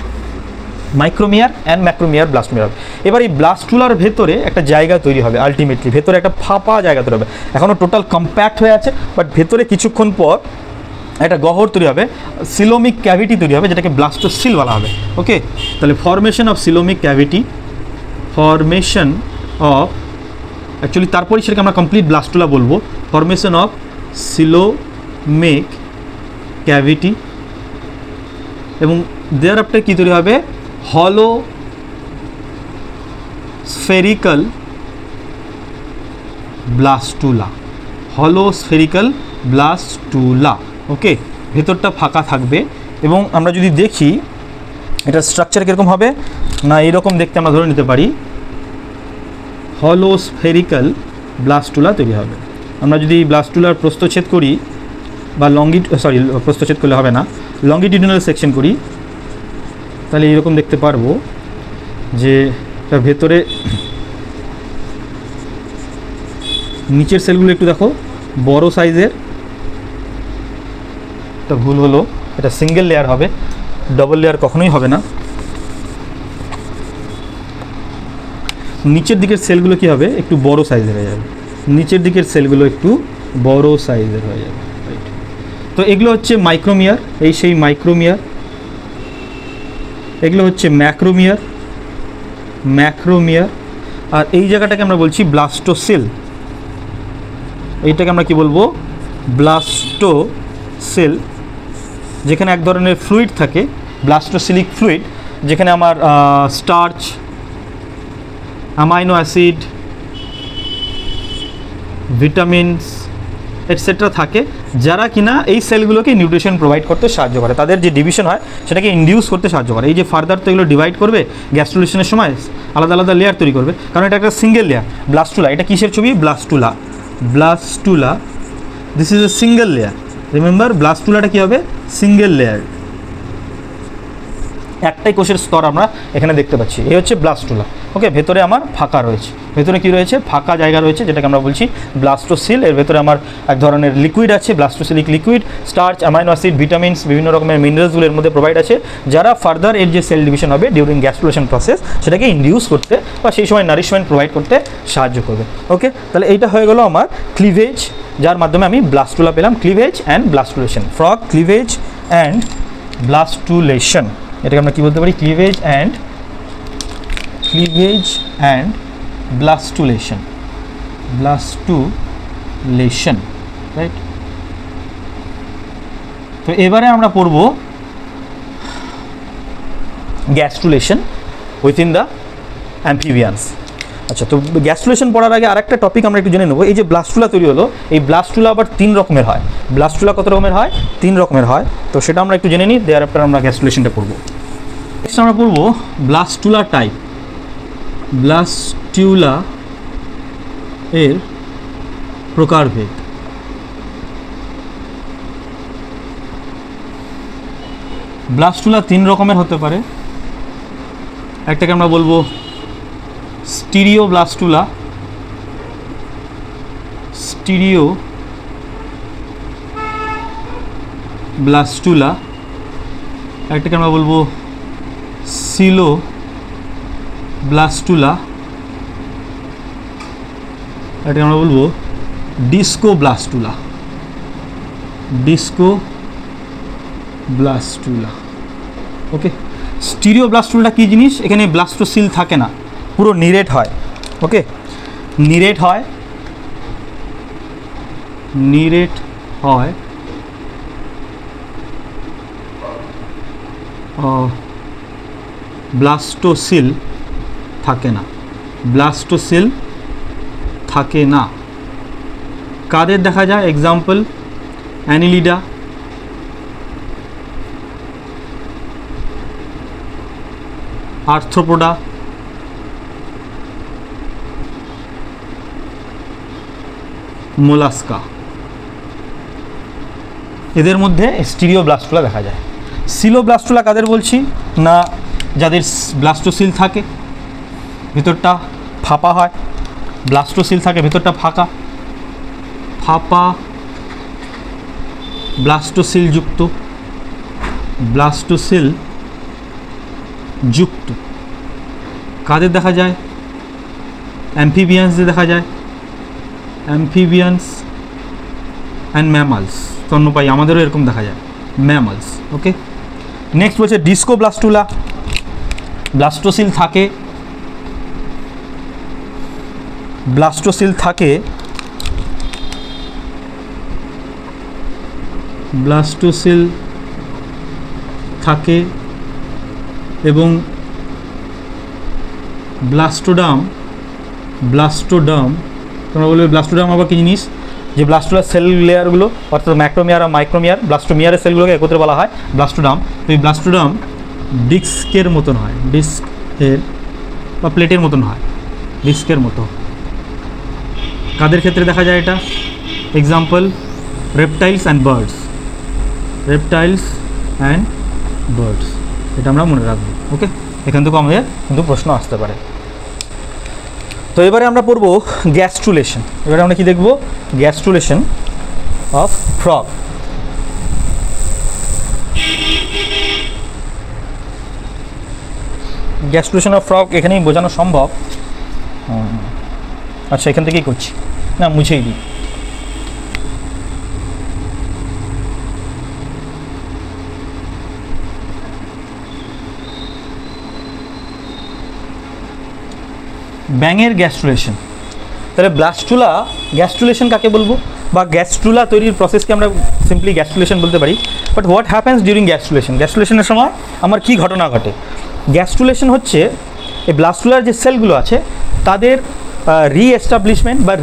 মাইক্রোমিয়ার অ্যান্ড ম্যাক্রোমিয়ার ব্লাস্টোমিয়ার। এবার এই ব্লাস্টুলার ভেতরে একটা জায়গা তৈরি হবে, আলটিমেটলি ভেতরে একটা ফাঁপা জায়গা তৈরি হবে। এখনও টোটাল কম্প্যাক্ট হয়ে আছে, বাট ভেতরে কিছুক্ষণ পর একটা গহ্বর তৈরি হবে, সিলোমিক ক্যাভিটি তৈরি হবে, যেটাকে ব্লাস্টোসিল বলা হবে। ওকে, তাহলে formation of coelomic cavity, formation of, actually তারপরেই সেটাকে আমরা কমপ্লিট ব্লাস্টুলা বলবো। ফরমেশন অফ সিলোমিক ক্যাভিটি, এবং দেয়ার আফটার কী তৈরি হবে? হলো স্ফেরিক্যাল ব্লাস্টুলা, হলো স্ফেরিক্যাল ব্লাস্টুলা। ওকে, ভেতরটা ফাঁকা থাকবে, এবং আমরা যদি দেখি এটার স্ট্রাকচার কীরকম হবে, না এইরকম দেখতে আমরা ধরে নিতে পারি, হলো স্ফেরিক্যাল ব্লাস্টুলা তৈরি হবে। আমরা যদি ব্লাস্টুলার প্রস্থচ্ছেদ করি, বা প্রস্থচ্ছেদ করলে হবে না, লঙ্গিটিউডিনাল সেকশন করি, তাহলে এইরকম দেখতে পারবো যে তার ভেতরে নিচের সেলগুলো একটু দেখো বড় সাইজের, এটা ভুল হলো, এটা সিঙ্গেল লেয়ার হবে, ডবল লেয়ার কখনোই হবে না। নিচের দিকের সেলগুলো কি হবে? একটু বড় সাইজের হয়ে যাবে, নিচের দিকের সেলগুলো একটু বড় সাইজের হয়ে যাবে, রাইট? তো এগুলো হচ্ছে মাইক্রোমিয়ার, এই সেই মাইক্রোমিয়ার। এগুলো হচ্ছে ম্যাক্রোমিয়ার, ম্যাক্রোমিয়ার। আর এই জায়গাটাকে আমরা বলছি ব্লাস্টোসিল, এইটাকে আমরা কি বলবো? ব্লাস্টোসিল, যেখানে এক ধরনের ফ্লুইড থাকে, ব্লাস্টোসিলিক ফ্লুইড, যেখানে আমার starch, amino acid, vitamins etcetera থাকে, যারা কিনা এই সেলগুলোকে নিউট্রিশন প্রোভাইড করতে সাহায্য করে। তাদের যে ডিভিশন হয় সেটাকে ইনডিউস করতে সাহায্য করে। এই যে ফার্দার তো এগুলো ডিভাইড করবে গ্যাস্ট্রুলেশনের সময়, আলাদা আলাদা লেয়ার তৈরি করবে, কারণ এটা একটা সিঙ্গেল লেয়ার। ব্লাস্টুলা, এটা কিসের ছবি? Blastula, blastula, this is a single layer. Remember, ব্লাস্টুলাটা কী হবে? সিঙ্গেল লেয়ার, একটাই কোষের স্তর আমরা এখানে দেখতে পাচ্ছি। এই হচ্ছে ব্লাস্টুলা। ওকে, ভেতরে আমার ফাঁকা রয়েছে, ভেতরে কি রয়েছে? ফাঁকা জায়গা রয়েছে, যেটাকে আমরা বলছি ব্লাস্টোসিল। এর ভেতরে আমার এক ধরনের লিকুইড আছে, blastocoelic liquid, starch, amino acid, vitamins, বিভিন্ন রকমের মিনারেলসগুলো এর মধ্যে প্রোভাইড আছে, যারা ফার্দার এর যে সেল ডিভিশন হবে ডিউরিং গ্যাস্ট্রুলেশন প্রসেস, সেটাকে ইনডিউস করতে বা সেই সময় নারিশমেন্ট প্রোভাইড করতে সাহায্য করবে। ওকে, তাহলে এইটা হয়ে গেল আমার ক্লিভেজ, যার মাধ্যমে আমি ব্লাস্টুলা পেলাম। Cleavage and blastulation, frog cleavage and blastulation, এটাকে আমরা কী বলতে পারি? Cleavage and blastulation, blastulation, right? তো এবারে আমরা পড়ব গ্যাস্ট্রুলেশন উইথিন দ্য অ্যাম্ফিবিয়ান্স। আচ্ছা, তো গ্যাস্ট্রুলেশন পড়ার আগে আরেকটা টপিক আমরা একটু জেনে নেব। এই যে ব্লাস্টুলা তৈরি হলো, এই ব্লাস্টুলা আবার 3 রকমের হয়। ব্লাস্টুলা কত রকমের হয়? 3 রকমের হয়। তো সেটা আমরা একটু জেনে নিই, দেয়ার আফটার আমরা গ্যাস্ট্রুলেশনটা পড়বো। নেক্সট আমরা পড়বো ব্লাস্টুলা টাইপ। ব্লাস্টুলা এর প্রকারভেদ। ব্লাস্টুলা 3 রকমের হতে পারে। একটাকে আমরা বলবো স্টিরিও ব্লাস্টুলা, স্টিরিও ব্লাস্টুলা। একটাকে আমরা বলবো সিলো ব্লাস্টুলা, এটাকে আমরা বলবো ডিস্কো ব্লাস্টুলা, ডিস্কো ব্লাস্টুলা। ওকে, স্টিরিও ব্লাস্টুলাটা কী জিনিস? এখানে ব্লাস্টোসিল থাকে না, পুরো নিরেট হয়। ওকে, নিরেট হয়, নিরেট হয়, ব্লাস্টোসিল থাকে না, ব্লাস্টোসিল থাকে না। কাদের দেখা যায়? এক্সাম্পল অ্যানিলিডা, আর্থ্রোপোডা, মোলাস্কা, এদের মধ্যে স্টিরিও ব্লাস্টুলা দেখা যায়। সিলো ব্লাস্টুলা কাদের বলছি? না, যাদের ব্লাস্টোসিল থাকে, ভেতরটা ফাঁপা হয়, ব্লাস্টোসিল থাকে, ভেতরটা ফাঁকা, ফাঁপা ব্লাস্টোসিল যুক্ত, ব্লাস্টোসিল যুক্ত কাদের দেখা যায়? অ্যাম্ফিবিয়ান্সদের দেখা যায়, অ্যাম্ফিবিয়ান্স অ্যান্ড ম্যামালস, স্তন্যপায়ী আমাদেরও এরকম দেখা যায়, ম্যামালস। ওকে, নেক্সট বলছে ডিস্কোব্লাস্টুলা, ব্লাস্টোসিল থাকে, ব্লাস্টোসিল থাকে, ব্লাস্টোসিল থাকে এবং ব্লাস্টোডাম, ব্লাস্টোডাম তোমরা বলবে ব্লাস্টোডাম আবার কী জিনিস? যে ব্লাস্টুলার সেল লেয়ারগুলো অর্থাৎ ম্যাক্রোমিয়ার আর মাইক্রোমিয়ার, ব্লাস্টোমিয়ারের সেলগুলোকে একত্রে বলা হয় ব্লাস্টোডাম। তো এই ব্লাস্টোডাম ডিস্কের মতন হয়, ডিস্কের বা প্লেটের মতন হয়, ডিস্কের মতো। কাদের ক্ষেত্রে দেখা যায় এটা? Example reptiles and birds, reptiles and birds, এটা আমরা মনে রাখবো। ওকে, এখান থেকেও আমাদের কিন্তু প্রশ্ন আসতে পারে। তো এবারে আমরা পড়ব গ্যাস্ট্রুলেশন। এবারে আমরা কি দেখব? Gastrulation of frog. Gastrulation of frog এখানেই বোঝানো সম্ভব। আচ্ছা, এখান থেকেই করছি না, মুছেই দিই। ব্যাঙের গ্যাস্ট্রুলেশন। তাহলে ব্লাস্টুলা, গ্যাস্ট্রুলেশন কাকে বলবো? বা গ্যাস্ট্রুলা তৈরির প্রসেসকে আমরা সিম্পলি গ্যাস্ট্রুলেশন বলতে পারি। But what happens during gastrulation? গ্যাস্ট্রুলেশনের সময় আমার কী ঘটনা ঘটে? গ্যাস্ট্রুলেশন হচ্ছে এই ব্লাস্টুলার যে সেলগুলো আছে তাদের রিএস্টাবলিশমেন্ট বা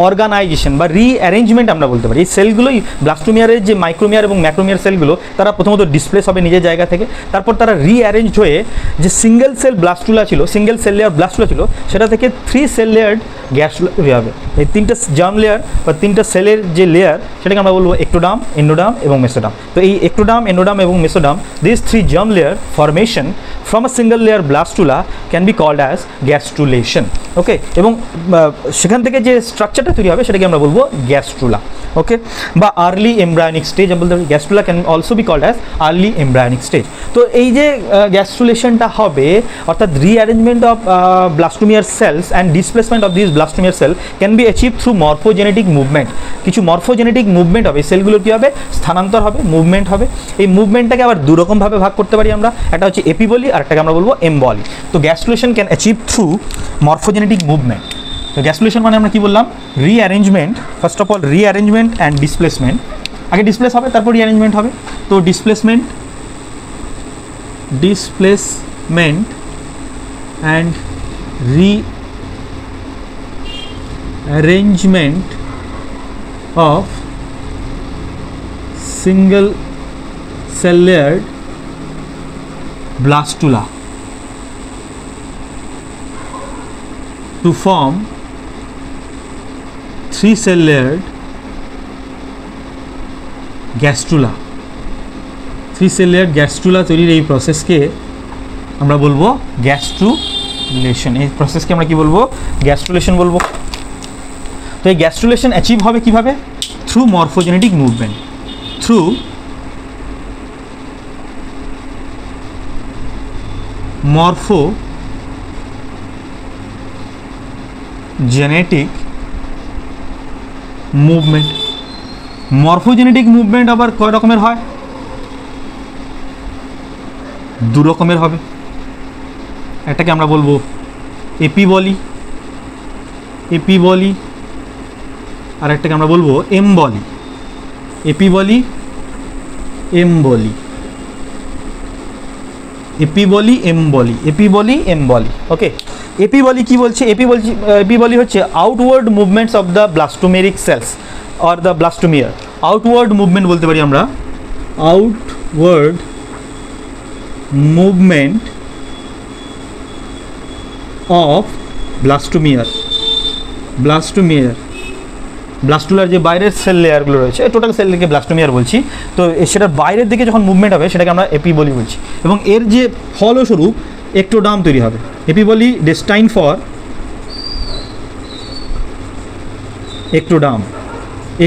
অর্গানাইজেশন বা রিঅ্যারেঞ্জমেন্ট আমরা বলতে পারি। এই সেলগুলোই ব্লাস্টোমিয়ারের যে মাইক্রোমিয়ার এবং ম্যাক্রোমিয়ার সেলগুলো তারা প্রথমত ডিসপ্লেস হবে নিজের জায়গা থেকে, তারপর তারা রিঅ্যারেঞ্জড হয়ে যে সিঙ্গেল সেল ব্লাস্টুলা ছিল, সিঙ্গেল সেল লেয়ার ব্লাস্টুলা ছিল, সেটা থেকে 3 সেল লেয়ার্ড গ্যাস্ট্রুলা হবে। এই 3টা জার্ম লেয়ার বা 3টা সেলের যে লেয়ার সেটাকে আমরা বলবো এক্টোডার্ম, এন্ডোডার্ম এবং মেসোডার্ম। তো এই এক্টোডার্ম, এন্ডোডার্ম এবং mesoderm, this 3 germ layer formation from a single layer blastula can be called as gastrulation. Okay, এবং সেখান থেকে যে স্ট্রাকচারটা তৈরি হবে সেটাকে আমরা বলবো গ্যাস্ট্রুলা। ওকে, বা আর্লি এমব্রায়োনিক স্টেজ আমরা বলতে পারি। Gastrula can also be called as early embryonic stage. তো এই যে গ্যাস্ট্রুলেশনটা হবে অর্থাৎ rearrangement of blastomere cells and displacement of this blastomere cell can be achieve through morphogenetic movement. কিছু মরফোজেনেটিক মুভমেন্ট হবে, সেলগুলোর কী হবে? স্থানান্তর হবে, মুভমেন্ট হবে। এই মুভমেন্টটাকে আবার দুরকমভাবে ভাগ করতে পারি আমরা, একটা হচ্ছে এপিবলি আর একটাকে আমরা বলবো এমবলি। তো gastrulation can achieve through morphogenetic movement. তো গ্যাস্ট্রুলেশন মানে আমরা কি বললাম? Rearrangement, first of all rearrangement and displacement. আগে ডিসপ্লেস হবে তারপর রিঅ্যারেঞ্জমেন্ট হবে। তো displacement and rearrangement of single cell layered blastula to form 3 cell layered gastrula. 3 cell layered gastrula তৈরির এই প্রসেসকে আমরা বলবো গ্যাস্ট্রুলেশন। এই প্রসেসকে আমরা কি বলবো? গ্যাস্ট্রুলেশন বলবো। তো এই গ্যাস্ট্রুলেশন অ্যাচিভ হবে কিভাবে? Through morphogenetic movement, through morphogenetic movement. Morphogenetic movement আবার কয় রকমের হয়? 2 রকমের হবে। একটাকে আমরা বলবো এপিবলি, আর একটাকে আমরা বলবো এমবলি। এপিবলি, এমবলি, ওকে। এপিবলি কি বলছে? এপিবলি হচ্ছে outward movements of the blastomeric cells or the blastomere. Outward movement বলতে পারি আমরা, আউটওয়ার্ড মুভমেন্ট অফ ব্লাস্টোমিয়ার। ব্লাস্টুলার যে বাইরের সেল লেয়ারগুলো রয়েছে, টোটাল সেলকে ব্লাস্টোমিয়ার বলছি। তো সেটার বাইরের দিকে যখন মুভমেন্ট হবে সেটাকে আমরা এপিবলি বলছি। এবং এর যে ফলস্বরূপ এক্টোডার্ম তৈরি হবে। এপিবলি ডেস্টাইন ফর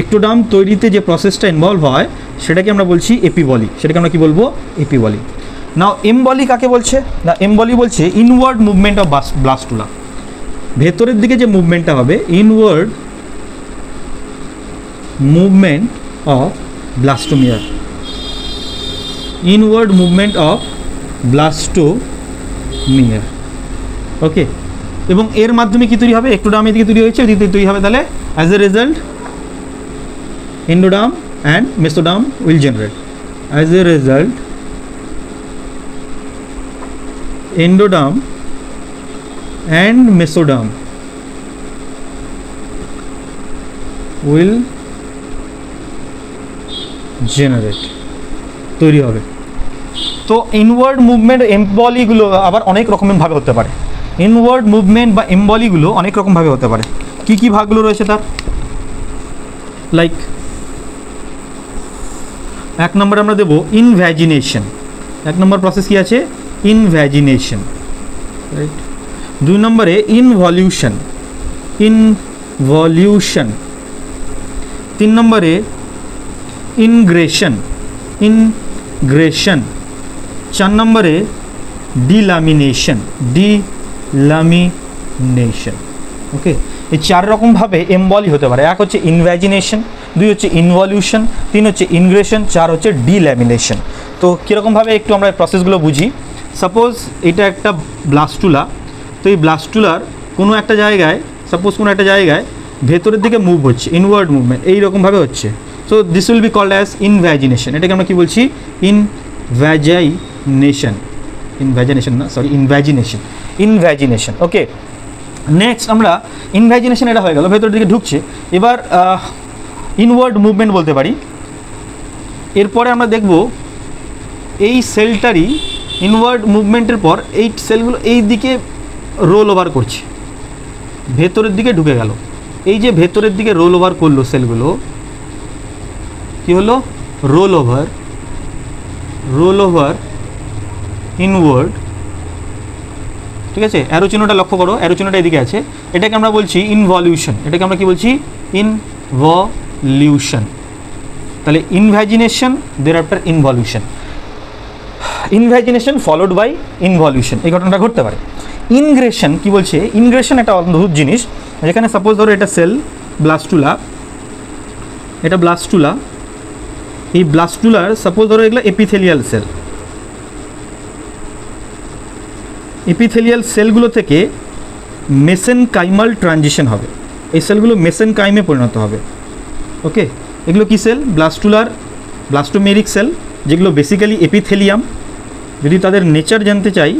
এক্টোডার্ম তৈরিতে যে প্রসেসটা ইনভলভ হয় সেটাকে আমরা বলছি এপিবলি। সেটাকে আমরা কি বলবো? এপিবলি। নাও এমবলি কাকে বলছে না, এমবলি বলছে ইনওয়ার্ড মুভমেন্ট অফ ব্লাস্টুলা, ভেতরের দিকে যে মুভমেন্টটা হবে inward movement of blastomere, inward movement of blastomere. Okay, এবং এর মাধ্যমে কী তৈরি হবে, একটোডার্ম এদিকে তৈরি হয়েছে, এদিকে তৈরি হবে, তাহলে as a result endoderm and mesoderm will generate, as a result endoderm and mesoderm will generate, তৈরি হবে। তো ইনওয়ার্ড মুভমেন্ট এমবলিগুলো আবার অনেক রকমভাবে হতে পারে, ইনওয়ার্ড মুভমেন্ট বা এমবলিগুলো অনেক রকমভাবে হতে পারে। কি কি ভাগগুলো রয়েছে তার, লাইক 1 নম্বরে আমরা দেবো ইনভ্যাজিনেশন, 1 নম্বর প্রসেস কি আছে, ইনভ্যাজিনেশন, রাইট। 2 নম্বরে ইনভলিউশন, ইনভলিউশন। 3 নম্বরে ইনগ্রেশন, ইনগ্রেশন। 4 নম্বরে ডিলামিনেশন, ডিলামিনেশন। ওকে, এই 4 রকমভাবে এমবলি হতে পারে। 1 হচ্ছে ইনভ্যাজিনেশন, 2 হচ্ছে ইনভলিউশন, 3 হচ্ছে ইনগ্রেশন, 4 হচ্ছে ডিল্যামিনেশন। তো কীরকমভাবে একটু আমরা প্রসেসগুলো বুঝি। সাপোজ এটা একটা ব্লাস্টুলা, তো এই ব্লাস্টুলার কোনো একটা জায়গায়, সাপোজ কোনো একটা জায়গায় ভেতরের দিকে মুভ হচ্ছে, ইনওয়ার্ড মুভমেন্ট এইরকমভাবে হচ্ছে। So this will be called as invagination. এটাকে আমরা কী বলছি, ইনভ্যাজিনেশন, ইনভ্যাজিনেশন না, সরি, ইনভ্যাজিনেশন, ইনভ্যাজিনেশন। ওকে, নেক্সট আমরা ইনভ্যাজিনেশন, এটা হয়ে গেল, ভেতরের দিকে ঢুকছে। এবার ইনওয়ার্ড মুভমেন্ট বলতে পারি। এরপরে আমরা দেখব এই সেলটারই ইনওয়ার্ড মুভমেন্টের পর এই সেলগুলো এই দিকে রোল ওভার করছে, ভেতরের দিকে ঢুকে গেল। এই যে ভেতরের দিকে রোল ওভার করলো সেলগুলো, কি হলো, role over, role over inward. ঠিক আছে, অ্যারো চিহ্নটা লক্ষ্য করো, অ্যারো চিহ্নটা এদিকে আছে, এটাকে আমরা বলছি ইনভলিউশন, এটাকে আমরা কি বলছি, ইনভলিউশন। তাহলে invagination, thereafter involution, invagination followed by involution, এই ঘটনাটা ঘটতে পারে। ইনগ্রেশন কি বলছে, ইনগ্রেশন একটা অদ্ভুত জিনিস, যেখানে সাপোজ ধরো এটা সেল ব্লাস্টুলা, এটা ব্লাস্টুলা, এই ব্লাস্টুলার সাপোজ ধরো এগুলো এপিথেলিয়াল সেল, এপিথেলিয়াল সেলগুলো থেকে মেসেনকাইমাল ট্রানজিশন হবে, এই সেলগুলো মেসেনকাইমে পরিণত হবে। ওকে, এগুলো কি সেল, ব্লাস্টুলার ব্লাস্টোমেরিক সেল, যেগুলো বেসিক্যালি এপিথেলিয়াম। যদি তাদের নেচার জানতে চাই,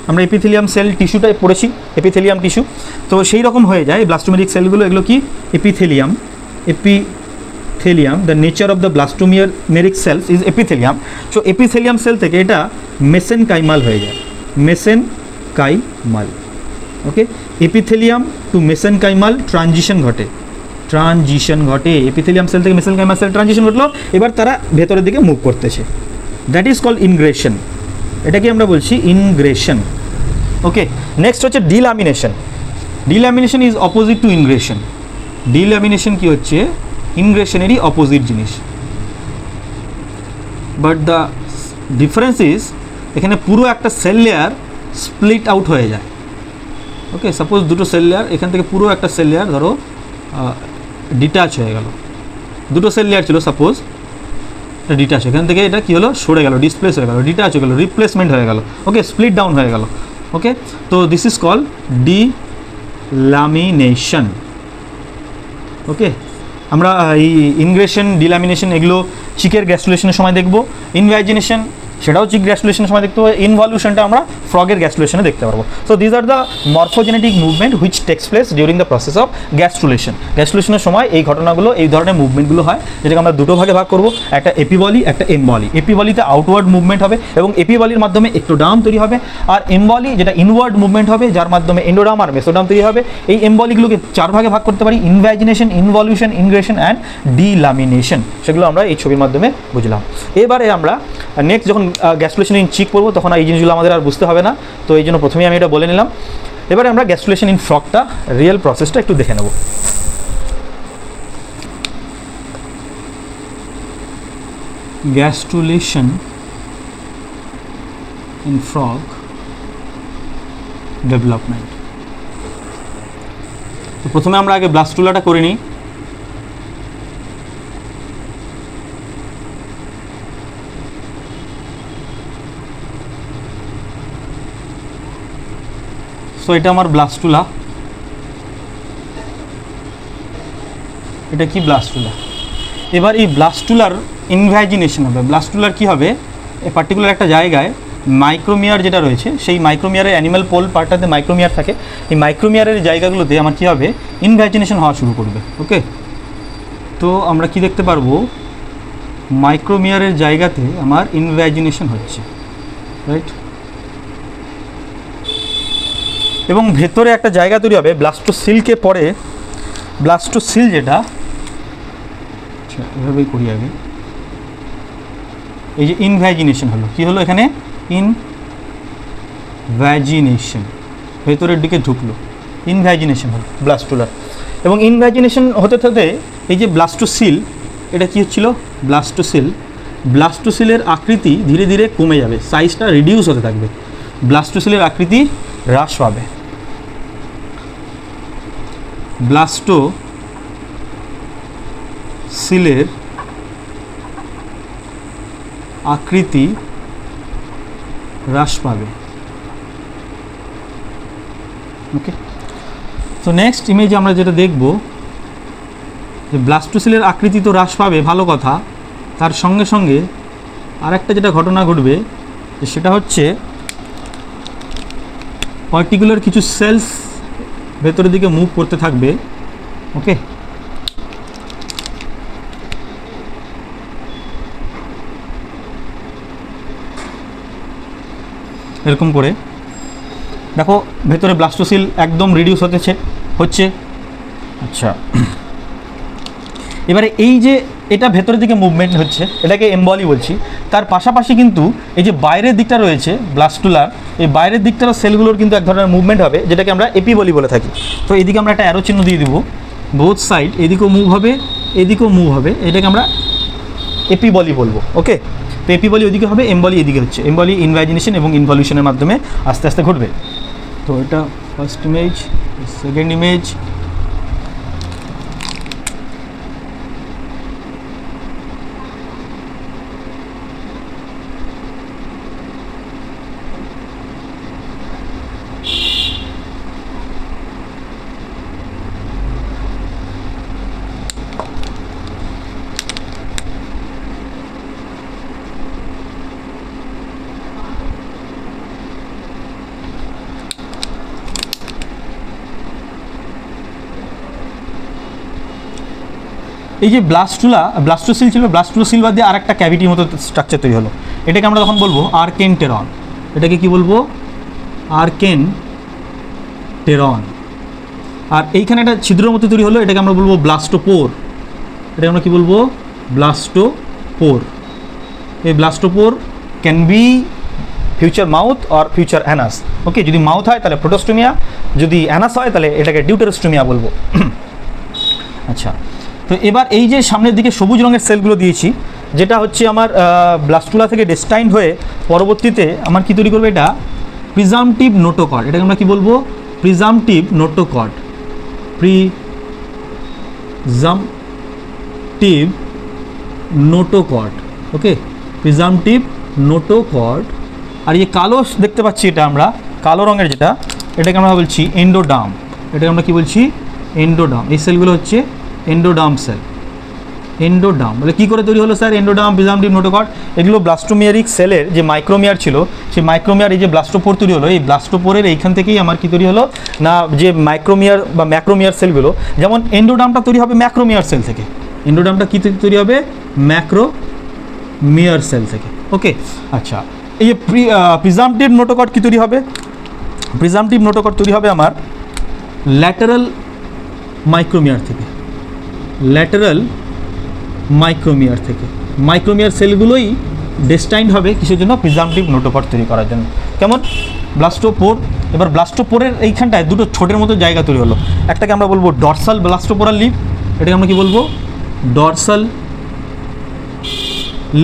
আমরা এপিথেলিয়াম সেল টিস্যুটাই পড়েছি, এপিথেলিয়াম টিস্যু, তো সেই রকম হয়ে যায় ব্লাস্টোমেরিক সেলগুলো, এগুলো কি epithelium, epithelium, the nature of the blastomeric cells is epithelium. So epithelium cell থেকে এটা মেসেনকাইমাল হয়ে যায়, mesenchymal. Okay, epithelium to mesenchymal transition ঘটে, ট্রানজিশন ঘটে, এপিথেলিয়াম সেল থেকে মেসেনকাইমাল সেল ট্রানজিশন ঘটলো, এবার তারা ভেতরের দিকে মুভ করতেছে, দ্যাট ইজ কল্ড ইনগ্রেশন, এটাকে আমরা বলছি ইনগ্রেশন। ওকে, নেক্সট হচ্ছে ডিল্যামিনেশন। ডিল্যামিনেশন ইজ অপোজিট টু ইনগ্রেশন, ডিল্যামিনেশন কি হচ্ছে, ইনগ্রেশনেরই অপোজিট জিনিস, বাট দ্য ডিফারেন্স ইজ এখানে পুরো একটা সেল লেয়ার স্প্লিট আউট হয়ে যায়। ওকে, সাপোজ দুটো সেল লেয়ার, এখান থেকে পুরো একটা সেল লেয়ার ধরো ডিট্যাচ হয়ে গেল, দুটো সেল লেয়ার ছিল সাপোজ, এটা ডিট্যাচ, এখান থেকে এটা কী হলো, সরে গেল, ডিসপ্লেস হয়ে গেল, ডিট্যাচ হয়ে গেল, রিপ্লেসমেন্ট হয়ে গেল। ওকে, স্প্লিট ডাউন হয়ে গেল। ওকে, তো দিস ইজ কল্ড ডিল্যামিনেশন। ওকে, আমরা এই ইনগ্রেশন, ডিল্যামিনেশন এগুলো চিকের গ্যাস্ট্রুলেশনের সময় দেখব। ইনভ্যাজিনেশন সেটাও চিক গ্যাস্ট্রুলেশনের সময় দেখতে পাবো, ইনভলিউশনটা আমরা ফ্রগের গ্যাস্ট্রুলেশনে দেখতে পারবো। So these are the morphogenetic movement which takes place during the process of gastrulation. গ্যাস্ট্রুলেশনের সময় এই ঘটনাগুলো, এই ধরনের মুভমেন্টগুলো হয়, যেটাকে আমরা দুটো ভাগে ভাগ করবো, একটা এপিবলি, একটা এমবলি। এপিবলিতে আউটওয়ার্ড মুভমেন্ট হবে এবং এপিবলির মাধ্যমে একটোডার্ম তৈরি হবে, আর এমবলি যেটা ইনওয়ার্ড মুভমেন্ট হবে, যার মাধ্যমে এন্ডোডার্ম আর মেসোডার্ম তৈরি হবে। এই এমবলিগুলোকে 4 ভাগে ভাগ করতে পারি, ইনভ্যাজিনেশন, ইনভলিউশন, ইনগ্রেশন অ্যান্ড ডিল্যামিনেশন। সেগুলো আমরা এই ছবির মাধ্যমে বুঝলাম। এবারে আমরা নেক্সট যখন গ্যাস্ট্রুলেশন ইন চিক করবো, তখন এই জিনিসগুলো আমাদের আর বুঝতে হবে না, তো এই জন্য প্রথমেই আমি এটা বলে নিলাম। এবারে আমরা গ্যাস্ট্রুলেশন ইন ফ্রগটা রিয়েল প্রসেসটা একটু দেখে নেব। Gastrulation in frog development. তো প্রথমে আমরা আগে ব্লাস্টুলাটা করে নিই। সো এটা আমার ব্লাস্টুলা, এটা কি ব্লাস্টুলা। এবার এই ব্লাস্টুলার ইনভ্যাজিনেশন হবে। ব্লাস্টুলার কি হবে, এই পার্টিকুলার একটা জায়গায় মাইক্রোমিয়ার যেটা রয়েছে, সেই মাইক্রোমিয়ারের অ্যানিমাল পোল পার্টটাতে মাইক্রোমিয়ার থাকে, এই মাইক্রোমিয়ারের জায়গাগুলোতে আমার কী হবে, ইনভ্যাজিনেশন হওয়া শুরু করবে। ওকে, তো আমরা কি দেখতে পারবো, মাইক্রোমিয়ারের জায়গাতে আমার ইনভ্যাজিনেশন হচ্ছে, রাইট। এবং ভেতরে একটা জায়গা তৈরি হবে ব্লাস্টোসিলকে পরে, ব্লাস্টোসিল যেটা, আচ্ছা এভাবেই করি আগে, এই যে ইনভ্যাজিনেশন হলো, কি হলো এখানে, ইনভ্যাজিনেশন, ভেতরের দিকে ঢুকলো, ইনভ্যাজিনেশন হলো ব্লাস্টুলার। এবং ইনভ্যাজিনেশন হতে হতে এই যে ব্লাস্টোসিল, এটা কি হচ্ছিল, ব্লাস্টোসিল, ব্লাস্টোসিলের আকৃতি ধীরে ধীরে কমে যাবে, সাইজটা রিডিউস হতে থাকবে, ব্লাস্টোসিলের আকৃতি হ্রাস পাবে। ব্লাস্টোসিলের আকৃতি হ্রাস পাবে। ওকে, তো নেক্সট ইমেজে আমরা যেটা দেখব, যে ব্লাস্টোসিলের আকৃতি তো হ্রাস পাবে, ভালো কথা, তার সঙ্গে সঙ্গে আরেকটা যেটা ঘটনা ঘটবে সেটা হচ্ছে পার্টিকুলার কিছু সেলস ভেতরের দিকে মুভ করতে থাকবে। ওকে, এরকম করে দেখো ভেতরে ব্লাস্টোসিল একদম রিডিউস হচ্ছে। আচ্ছা, এবারে এই যে এটা ভেতরের দিকে মুভমেন্ট হচ্ছে, এটাকে এমবলি বলছি। তার পাশাপাশি কিন্তু এই যে বাইরের দিকটা রয়েছে ব্লাস্টুলার, এই বাইরের দিকটার সেলগুলোর কিন্তু এক ধরনের মুভমেন্ট হবে, যেটাকে আমরা এপিবলি বলে থাকি। তো এদিকে আমরা একটা অ্যারো চিহ্ন দিয়ে দিব, বোথ সাইড, এদিকেও মুভ হবে, এদিকেও মুভ হবে, এটাকে আমরা এপিবলি বলবো। ওকে, তো এপিবলি ওইদিকে হবে, এমবলি এদিকে হচ্ছে। এমবলি ইনভ্যাজিনেশন এবং ইনভলিউশনের মাধ্যমে আস্তে আস্তে ঘটবে। তো এটা ফার্স্ট ইমেজ, সেকেন্ড ইমেজ, এই যে ব্লাস্টোসিল ছিল, ব্লাস্টোসিল বাদ দিয়ে আরেকটা ক্যাভিটির মতো স্ট্রাকচার তৈরি হলো, এটাকে আমরা তখন বলবো আর্কেনটেরন। এটাকে কি বলবো, আর্কেনটেরন। আর এইখানে একটা ছিদ্রের মতো তৈরি হলো, এটাকে আমরা বলবো ব্লাস্টোপোর। এটাকে আমরা কি বলবো, ব্লাস্টোপোর। এই blastopore can be future mouth or future anus. Okay, যদি মাউথ হয় তাহলে প্রোটোস্টোমিয়া, যদি অ্যানাস হয় তাহলে এটাকে ডিউটেরোস্টোমিয়া বলবো। আচ্ছা, তো এবার এই যে সামনের দিকে সবুজ রঙের সেলগুলো দিয়েছি, যেটা হচ্ছে আমার ব্লাস্টুলা থেকে ডেস্টাইন্ড হয়ে পরবর্তীতে আমার কি তৈরি করবে, এটা প্রিজাম্পটিভ নোটোকর্ড। এটাকে আমরা কি বলবো, প্রিজাম্পটিভ নোটোকর্ড, প্রিজাম্পটিভ নোটোকর্ড। ওকে, প্রিজাম্পটিভ নোটোকর্ড। আর এই কালো দেখতে পাচ্ছি, এটা আমরা কালো রঙের যেটা, এটাকে আমরা বলছি এন্ডোডার্ম। এটাকে আমরা কি বলছি, এন্ডোডার্ম। এই সেলগুলো হচ্ছে এন্ডোডার্ম সেল। এন্ডোডার্ম বলে কী করে তৈরি হলো স্যার, এন্ডোডার্ম, প্রিজাম্পটিভ নোটোকর্ড, এগুলো ব্লাস্টোমিয়ারিক সেলের যে মাইক্রোমিয়ার ছিল, সেই মাইক্রোমিয়ার এই যে ব্লাস্টোপোর তৈরি হলো, এই ব্লাস্টোপোরের এইখান থেকেই আমার কি তৈরি হলো না, যে মাইক্রোমিয়ার বা ম্যাক্রোমিয়ার সেলগুলো, যেমন এন্ডোডার্মটা তৈরি হবে ম্যাক্রোমিয়ার সেল থেকে, এন্ডোডার্মটা কী তৈরি হবে, ম্যাক্রোমিয়ার সেল থেকে। ওকে, আচ্ছা, এই যে প্রিজাম্পটিভ নোটোকর্ড কী তৈরি হবে, প্রিজাম্পটিভ নোটোকর্ড তৈরি হবে আমার ল্যাটারাল মাইক্রোমিয়ার থেকে, ল্যাটারাল মাইক্রোমিয়ার থেকে। মাইক্রোমিয়ার সেলগুলোই ডেস্টাইন্ড হবে কিসের জন্য, প্রিজাম্পটিভ নোটোকর্ড তৈরি করার জন্য। কেমন, ব্লাস্টোপোর। এবার ব্লাস্টোপোরের এইখানটায় দুটো ছোটের মতো জায়গা তৈরি হলো, একটাকে আমরা বলবো ডরসাল ব্লাস্টোপোরাল লিপ, এটাকে আমরা কি বলবো, ডরসাল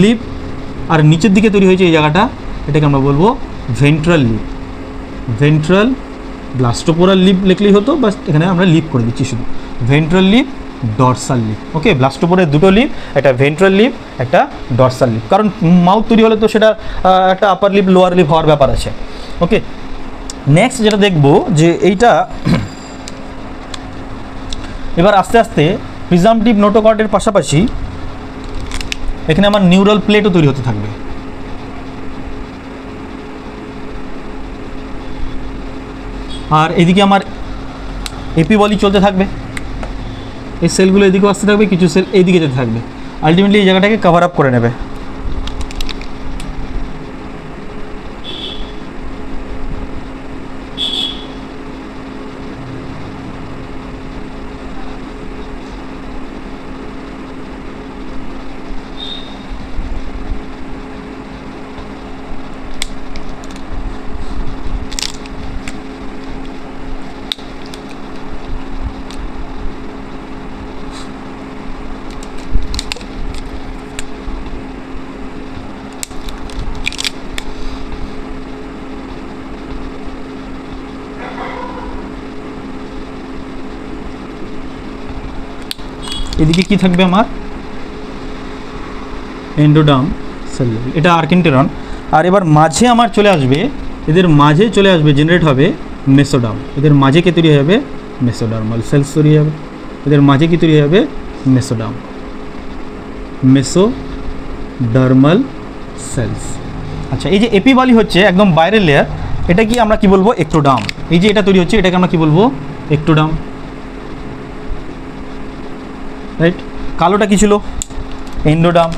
লিপ। আর নিচের দিকে তৈরি হয়েছে এই জায়গাটা, এটাকে আমরা বলবো ভেন্ট্রাল লিপ, ভেন্ট্রাল ব্লাস্টোপোরাল লিপ লিখলেই হতো, বাস এখানে আমরা লিপ করে দিচ্ছি শুধু, ভেন্ট্রাল লিপ, ডরসাল লিপ। ওকে, ব্লাস্টোপোরের দুটো লিপ, একটা ভেন্ট্রাল লিপ, একটা ডরসাল লিপ, কারণ মাউথ তৈরি হলে তো সেটা একটা আপার লিপ লোয়ার লিপ হওয়ার ব্যাপার আছে। ওকে, নেক্সট যেটা দেখবো যে এইটা এবার আস্তে আস্তে প্রিজাম্পটিভ নোটোকর্ডের পাশাপাশি এখানে আমার নিউরাল প্লেটও তৈরি হতে থাকবে। আর এদিকে আমার এপিবলি চলতে থাকবে, এই সেলগুলো এদিকেও আসতে থাকবে, কিছু সেল এইদিকে যেতে থাকবে, আলটিমেটলি এই জায়গাটাকে কভার আপ করে নেবে। এদিকে কি থাকবে আমার এন্ডোডার্ম সেল, এটা আর্কেন্টেরন। আর এবার মাঝে আমার চলে আসবে, এদের মাঝে চলে আসবে, জেনারেট হবে মেসোডার্ম। এদের মাঝে কে তৈরি হবে? মেসোডার্মাল সেলস তৈরি হবে। এদের মাঝে কি তৈরি হবে? Mesoderm, mesodermal cells. আচ্ছা, এই যে এপিবলি হচ্ছে একদম বাইরের লেয়ার, এটা কি আমরা কি বলবো? একটোডার্ম। এই যে এটা তৈরি হচ্ছে এটাকে আমরা কি বলবো? Ectoderm, right. কালোটা কি ছিল? এন্ডোডার্ম।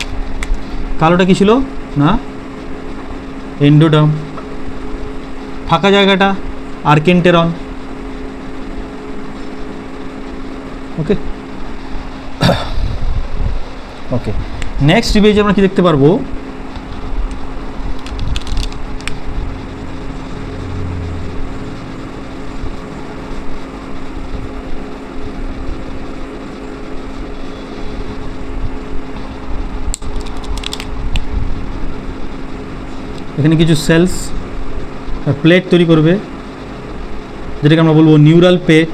কালোটা কি ছিল? না, এন্ডোডার্ম। ফাঁকা জায়গাটা আর্কেন্টেরন। ওকে ওকে, নেক্সট ইমেজে আমরা কি দেখতে পারবো? এখানে কিছু সেলস প্লেট তৈরি করবে, যেটাকে আমরা বলবো neural plate,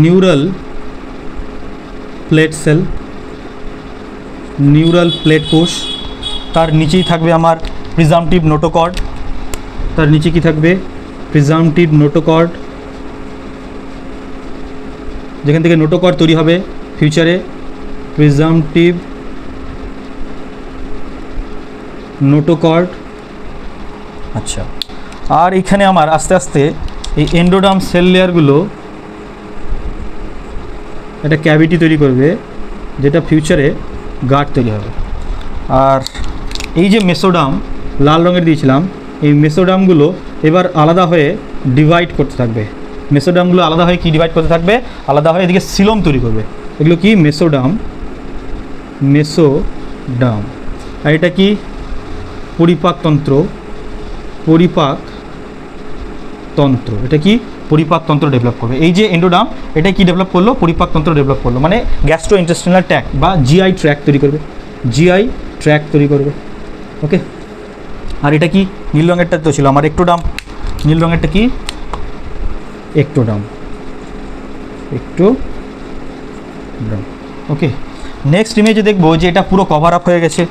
neural plate cell, neural plate কোষ। তার নিচেই থাকবে আমার প্রিজাম্পটিভ নোটোকর্ড। তার নিচে কি থাকবে? প্রিজাম্পটিভ নোটোকর্ড, যেখান থেকে নোটোকর্ড তৈরি হবে ফিউচারে। প্রিজাম্পটিভ নোটোকর্ড। আচ্ছা, আর এখানে আমার আস্তে আস্তে এই এন্ডোডার্ম সেল লেয়ারগুলো একটা ক্যাভিটি তৈরি করবে, যেটা ফিউচারে গার্ড তৈরি হবে। আর এই যে মেসোডার্ম লাল রঙের দিয়েছিলাম, এই মেসোডার্মগুলো এবার আলাদা হয়ে ডিভাইড করতে থাকবে। মেসোডার্মগুলো আলাদা হয়ে কি ডিভাইড করতে থাকবে? আলাদা হয়ে এদিকে সিলোম তৈরি করবে। এগুলো কি? Mesoderm, mesoderm. আর এটা কি? পরিপাকতন্ত্র, পরিপাকতন্ত্র। এটা কি? পরিপাকতন্ত্র ডেভেলপ করবে। এই যে এন্ডোডার্ম, এটা কি ডেভেলপ করলো? পরিপাকতন্ত্র ডেভেলপ করলো, মানে গ্যাস্ট্রো ইন্টেস্টিনাল ট্র্যাক্ট বা জিআই ট্র্যাক্ট তৈরি করবে, জিআই ট্র্যাক্ট তৈরি করবে। ওকে, আর এটা কি? নীল রঙেরটা তো ছিল আমার একটোডার্ম। নীল রঙেরটা কি? Ectoderm, ectoderm. ওকে, নেক্সট ইমেজে দেখবো যে এটা পুরো কভার আপ হয়ে গেছে।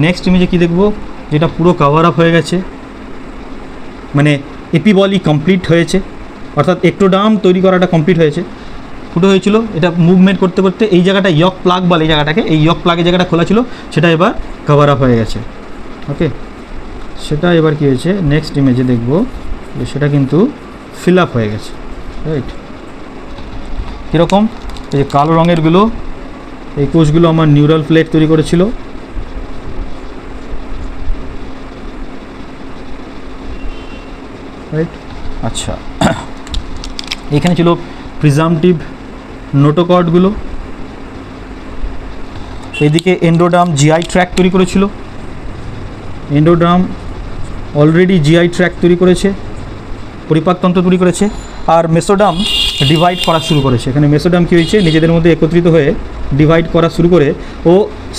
নেক্সট ইমেজে কি দেখবো? যেটা পুরো কভার আপ হয়ে গেছে, মানে এপিবলি কমপ্লিট হয়েছে, অর্থাৎ একটোডার্ম তৈরি করাটা কমপ্লিট হয়েছে। ফুটো হয়েছিল, এটা মুভমেন্ট করতে করতে এই জায়গাটা ইয়ক প্লাগ বলে, এই জায়গাটাকে, এই ইয়ক প্লাগের জায়গাটা খোলা ছিল, সেটা এবার কভার আপ হয়ে গেছে। ওকে, সেটা এবার কী হয়েছে? নেক্সট ইমেজে দেখব যে সেটা কিন্তু ফিল আপ হয়ে গেছে, রাইট। কীরকম? এই যে কালো রঙেরগুলো, এই কোষগুলো আমার নিউরাল প্লেট তৈরি করেছিল। রাইট। আচ্ছা, এখানে ছিল প্রিজাম্পটিভ নোটোকর্ডগুলো, এদিকে এন্ডোডার্ম জিআই ট্র্যাক্ট তৈরি করেছিল। এন্ডোডার্ম অলরেডি জিআই ট্র্যাক্ট তৈরি করেছে, পরিপাকতন্ত্র তৈরি করেছে। আর মেসোডার্ম ডিভাইড করা শুরু করেছে। এখানে মেসোডার্ম কী হয়েছে? নিজেদের মধ্যে একত্রিত হয়ে ডিভাইড করা শুরু করে ও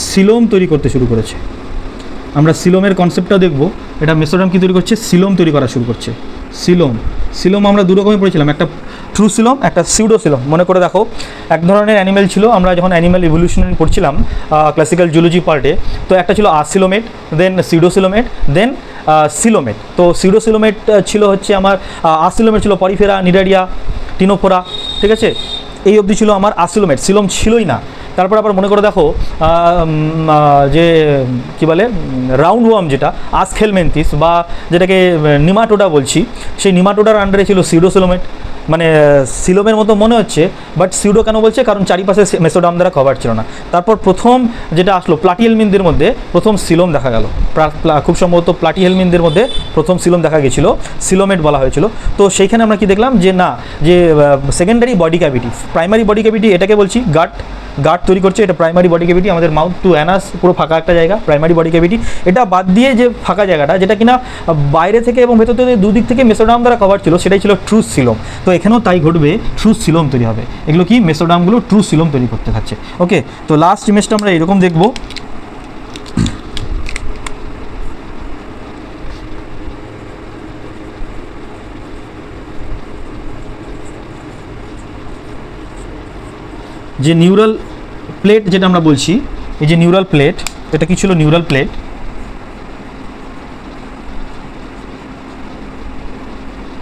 সিলোম তৈরি করতে শুরু করেছে। আমরা সিলোমের কনসেপ্টটাও দেখব। এটা মেসোডার্ম কী তৈরি করছে, সিলোম তৈরি করা শুরু করছে। সিলোম আমরা দু রকমই পড়েছিলাম, একটা ট্রু সিলোম, একটা সিউডো সিলোম। মনে করে দেখো, এক ধরনের অ্যানিমেল ছিল, আমরা যখন অ্যানিমেল ইভলিউশনারি পড়ছিলাম ক্লাসিক্যাল জুলজি পার্টে, তো একটা ছিল আসিলোমেট, দেন সিউডোসিলোমেট, দেন সিলোমেট। তো সিউডোসিলোমেট ছিল হচ্ছে আমার, আসিলোমেট ছিল পরিফেরা, নিডারিয়া, টিনোফোরা, ঠিক আছে, এই অবধি ছিল আমার আসিলোমেট, সিলোম ছিলই না। তারপর আবার মনে করে দেখো যে কী বলে রাউন্ড ওয়ার্ম, যেটা আসখেলমেন্থিস বা যেটাকে নিমাটোডা বলছি, সেই নিমাটোডার আন্ডারে ছিল সিউডোসিলোমেট। মানে সিলোমের মতো মনে হচ্ছে, বাট সিউডো কেন বলছে, কারণ চারিপাশে মেসোডার্ম দ্বারা কভার ছিল না। তারপর প্রথম যেটা আসলো প্লাটিহেলমিনদের মধ্যে প্রথম সিলোম দেখা গেল, খুব সম্ভবত প্লাটিহেলমিনদের মধ্যে প্রথম সিলোম দেখা গেছিলো, সিলোমেট বলা হয়েছিল। তো সেইখানে আমরা কি দেখলাম যে না, যে secondary body cavity, primary body cavity এটাকে বলছি গাট তৈরি করছে, এটা প্রাইমারি বডি ক্যাভিটি, আমাদের মাউথ টু অ্যানাস পুরো ফাঁকা একটা জায়গা, প্রাইমারি বডি ক্যাভিটি। এটা বাদ দিয়ে যে ফাঁকা জায়গাটা, যেটা কিনা বাইরে থেকে এবং ভেতর থেকে দুদিক থেকে মেসোডার্ম দ্বারা কভার ছিল, সেটাই ছিল ট্রু সিলোম। তো এখানেও তাই ঘটবে, ট্রু সিলোম তৈরি হবে। এগুলো কি মেসোডার্মগুলো ট্রু সিলোম তৈরি করতে থাকছে। ওকে, তো লাস্ট ইমেজটা আমরা এরকম দেখব। যে নিউরাল প্লেট যেটা আমরা বলছি, এই যে নিউরাল প্লেট, এটা কি ছিল, নিউরাল প্লেট।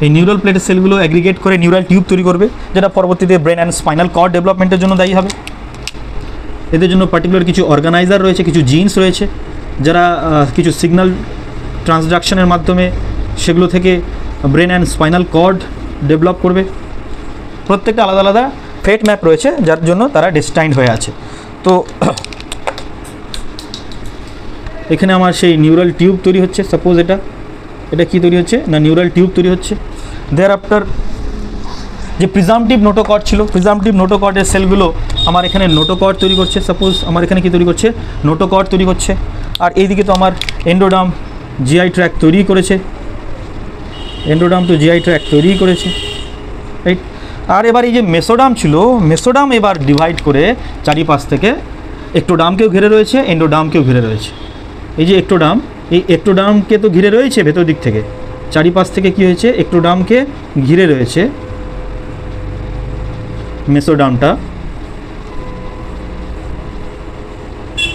এই নিউরাল প্লেটের সেলগুলো অ্যাগ্রিগেট করে নিউরাল টিউব তৈরি করবে, যেটা পরবর্তীতে ব্রেন অ্যান্ড স্পাইনাল কর্ড ডেভেলপমেন্টের জন্য দায়ী হবে। এদের জন্য পার্টিকুলার কিছু অর্গানাইজার রয়েছে, কিছু জিনস রয়েছে, যারা কিছু সিগন্যাল ট্রান্সডাকশনের মাধ্যমে সেগুলো থেকে brain and spinal cord develop করবে। প্রত্যেকটা আলাদা আলাদা ফেট ম্যাপ রয়েছে, যার জন্য তারা ডেস্টাইন্ড হয়ে আছে। তো এখানে আমার সেই নিউরাল টিউব তৈরি হচ্ছে। সাপোজ এটা কি তৈরি হচ্ছে না, নিউরাল টিউব তৈরি হচ্ছে। দেয়ার আফটার যে প্রিজামটিভ নোটোকর্ড ছিল, প্রিজামটিভ নোটোকর্ডের সেলগুলো আমার এখানে নোটোকর্ড তৈরি করছে। সাপোজ আমার এখানে কি তৈরি করছে, নোটোকর্ড তৈরি করছে। আর এইদিকে তো আমার এন্ডোডার্ম জিআই ট্র্যাক তৈরি করেছে, এন্ডোডার্ম তো জিআই ট্র্যাক তৈরি করেছে, রাইট। আর এবার এই যে মেসোডার্ম ছিল, মেসোডার্ম এবার ডিভাইড করে চারিপাশ থেকে একটোডার্মকেও ঘিরে রয়েছে, এন্ডোডার্মকেও ঘিরে রয়েছে। এই যে একটোডার্ম, এই একটোডার্মকে তো ঘিরে রয়েছে ভেতর দিক থেকে, চারিপাশ থেকে কি হয়েছে, একটোডার্মকে ঘিরে রয়েছে মেসোডার্মটা,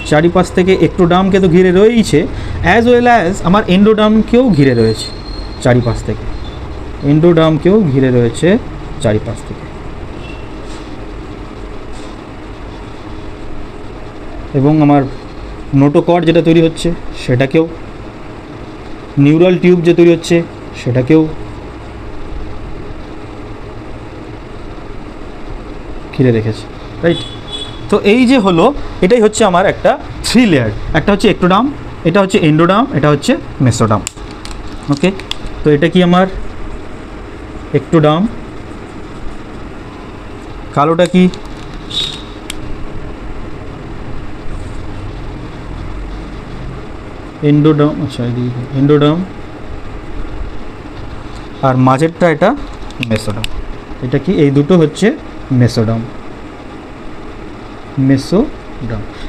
চারিপাশ থেকে একটোডার্মকে তো ঘিরে রয়েছে, অ্যাজ ওয়েল অ্যাজ আমার এন্ডোডার্মকেও ঘিরে রয়েছে চারিপাশ থেকে, এন্ডোডার্মকেও ঘিরে রয়েছে চারিপাশ থেকে। এবং আমার নোটোকর্ড যেটা তৈরি হচ্ছে সেটাকেও, নিউরাল টিউব যে তৈরি হচ্ছে সেটাকেও ঘিরে রেখেছে, রাইট। তো এই যে হলো, এটাই হচ্ছে আমার একটা 3 লেয়ার, একটা হচ্ছে একটোডার্ম, এটা হচ্ছে এন্ডোডার্ম, এটা হচ্ছে মেসোডার্ম। ওকে, তো এটা কি আমার একটোডার্ম, কালোটা কি এন্ডোডার্ম, আচ্ছা এন্ডোডার্ম, আর মাঝেরটা এটা মেসোডার্ম। এটা কি, এই দুটো হচ্ছে মেসোডার্ম,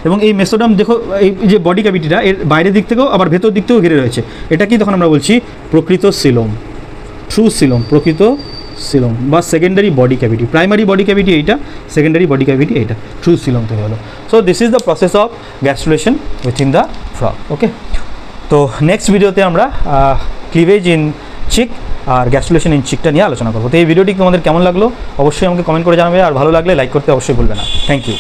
এবং এই মেসোডার্ম দেখো, এই যে বডি ক্যাভিটিটা এর বাইরের দিক থেকেও আবার ভেতর দিক থেকেও ঘিরে রয়েছে। এটা কি, তখন আমরা বলছি প্রকৃত সিলোম, ট্রু সিলোম, প্রকৃত সিলোম বা secondary body cavity. Primary body cavity এইটা, সেকেন্ডারি বডি ক্যাভিটি এইটা, ট্রু সিলোম তৈরি হলো। So this is the process of gastrulation within the frog. Okay, তো নেক্সট ভিডিওতে আমরা ক্লিভেজ ইন চিক আর গ্যাস্ট্রুলেশন ইন চিকটা নিয়ে আলোচনা করবো। তো এই ভিডিওটি তোমাদের কেমন লাগলো অবশ্যই আমাকে কমেন্ট করে জানাবে, আর ভালো লাগলে লাইক করতে অবশ্যই ভুলবে না। Thank you.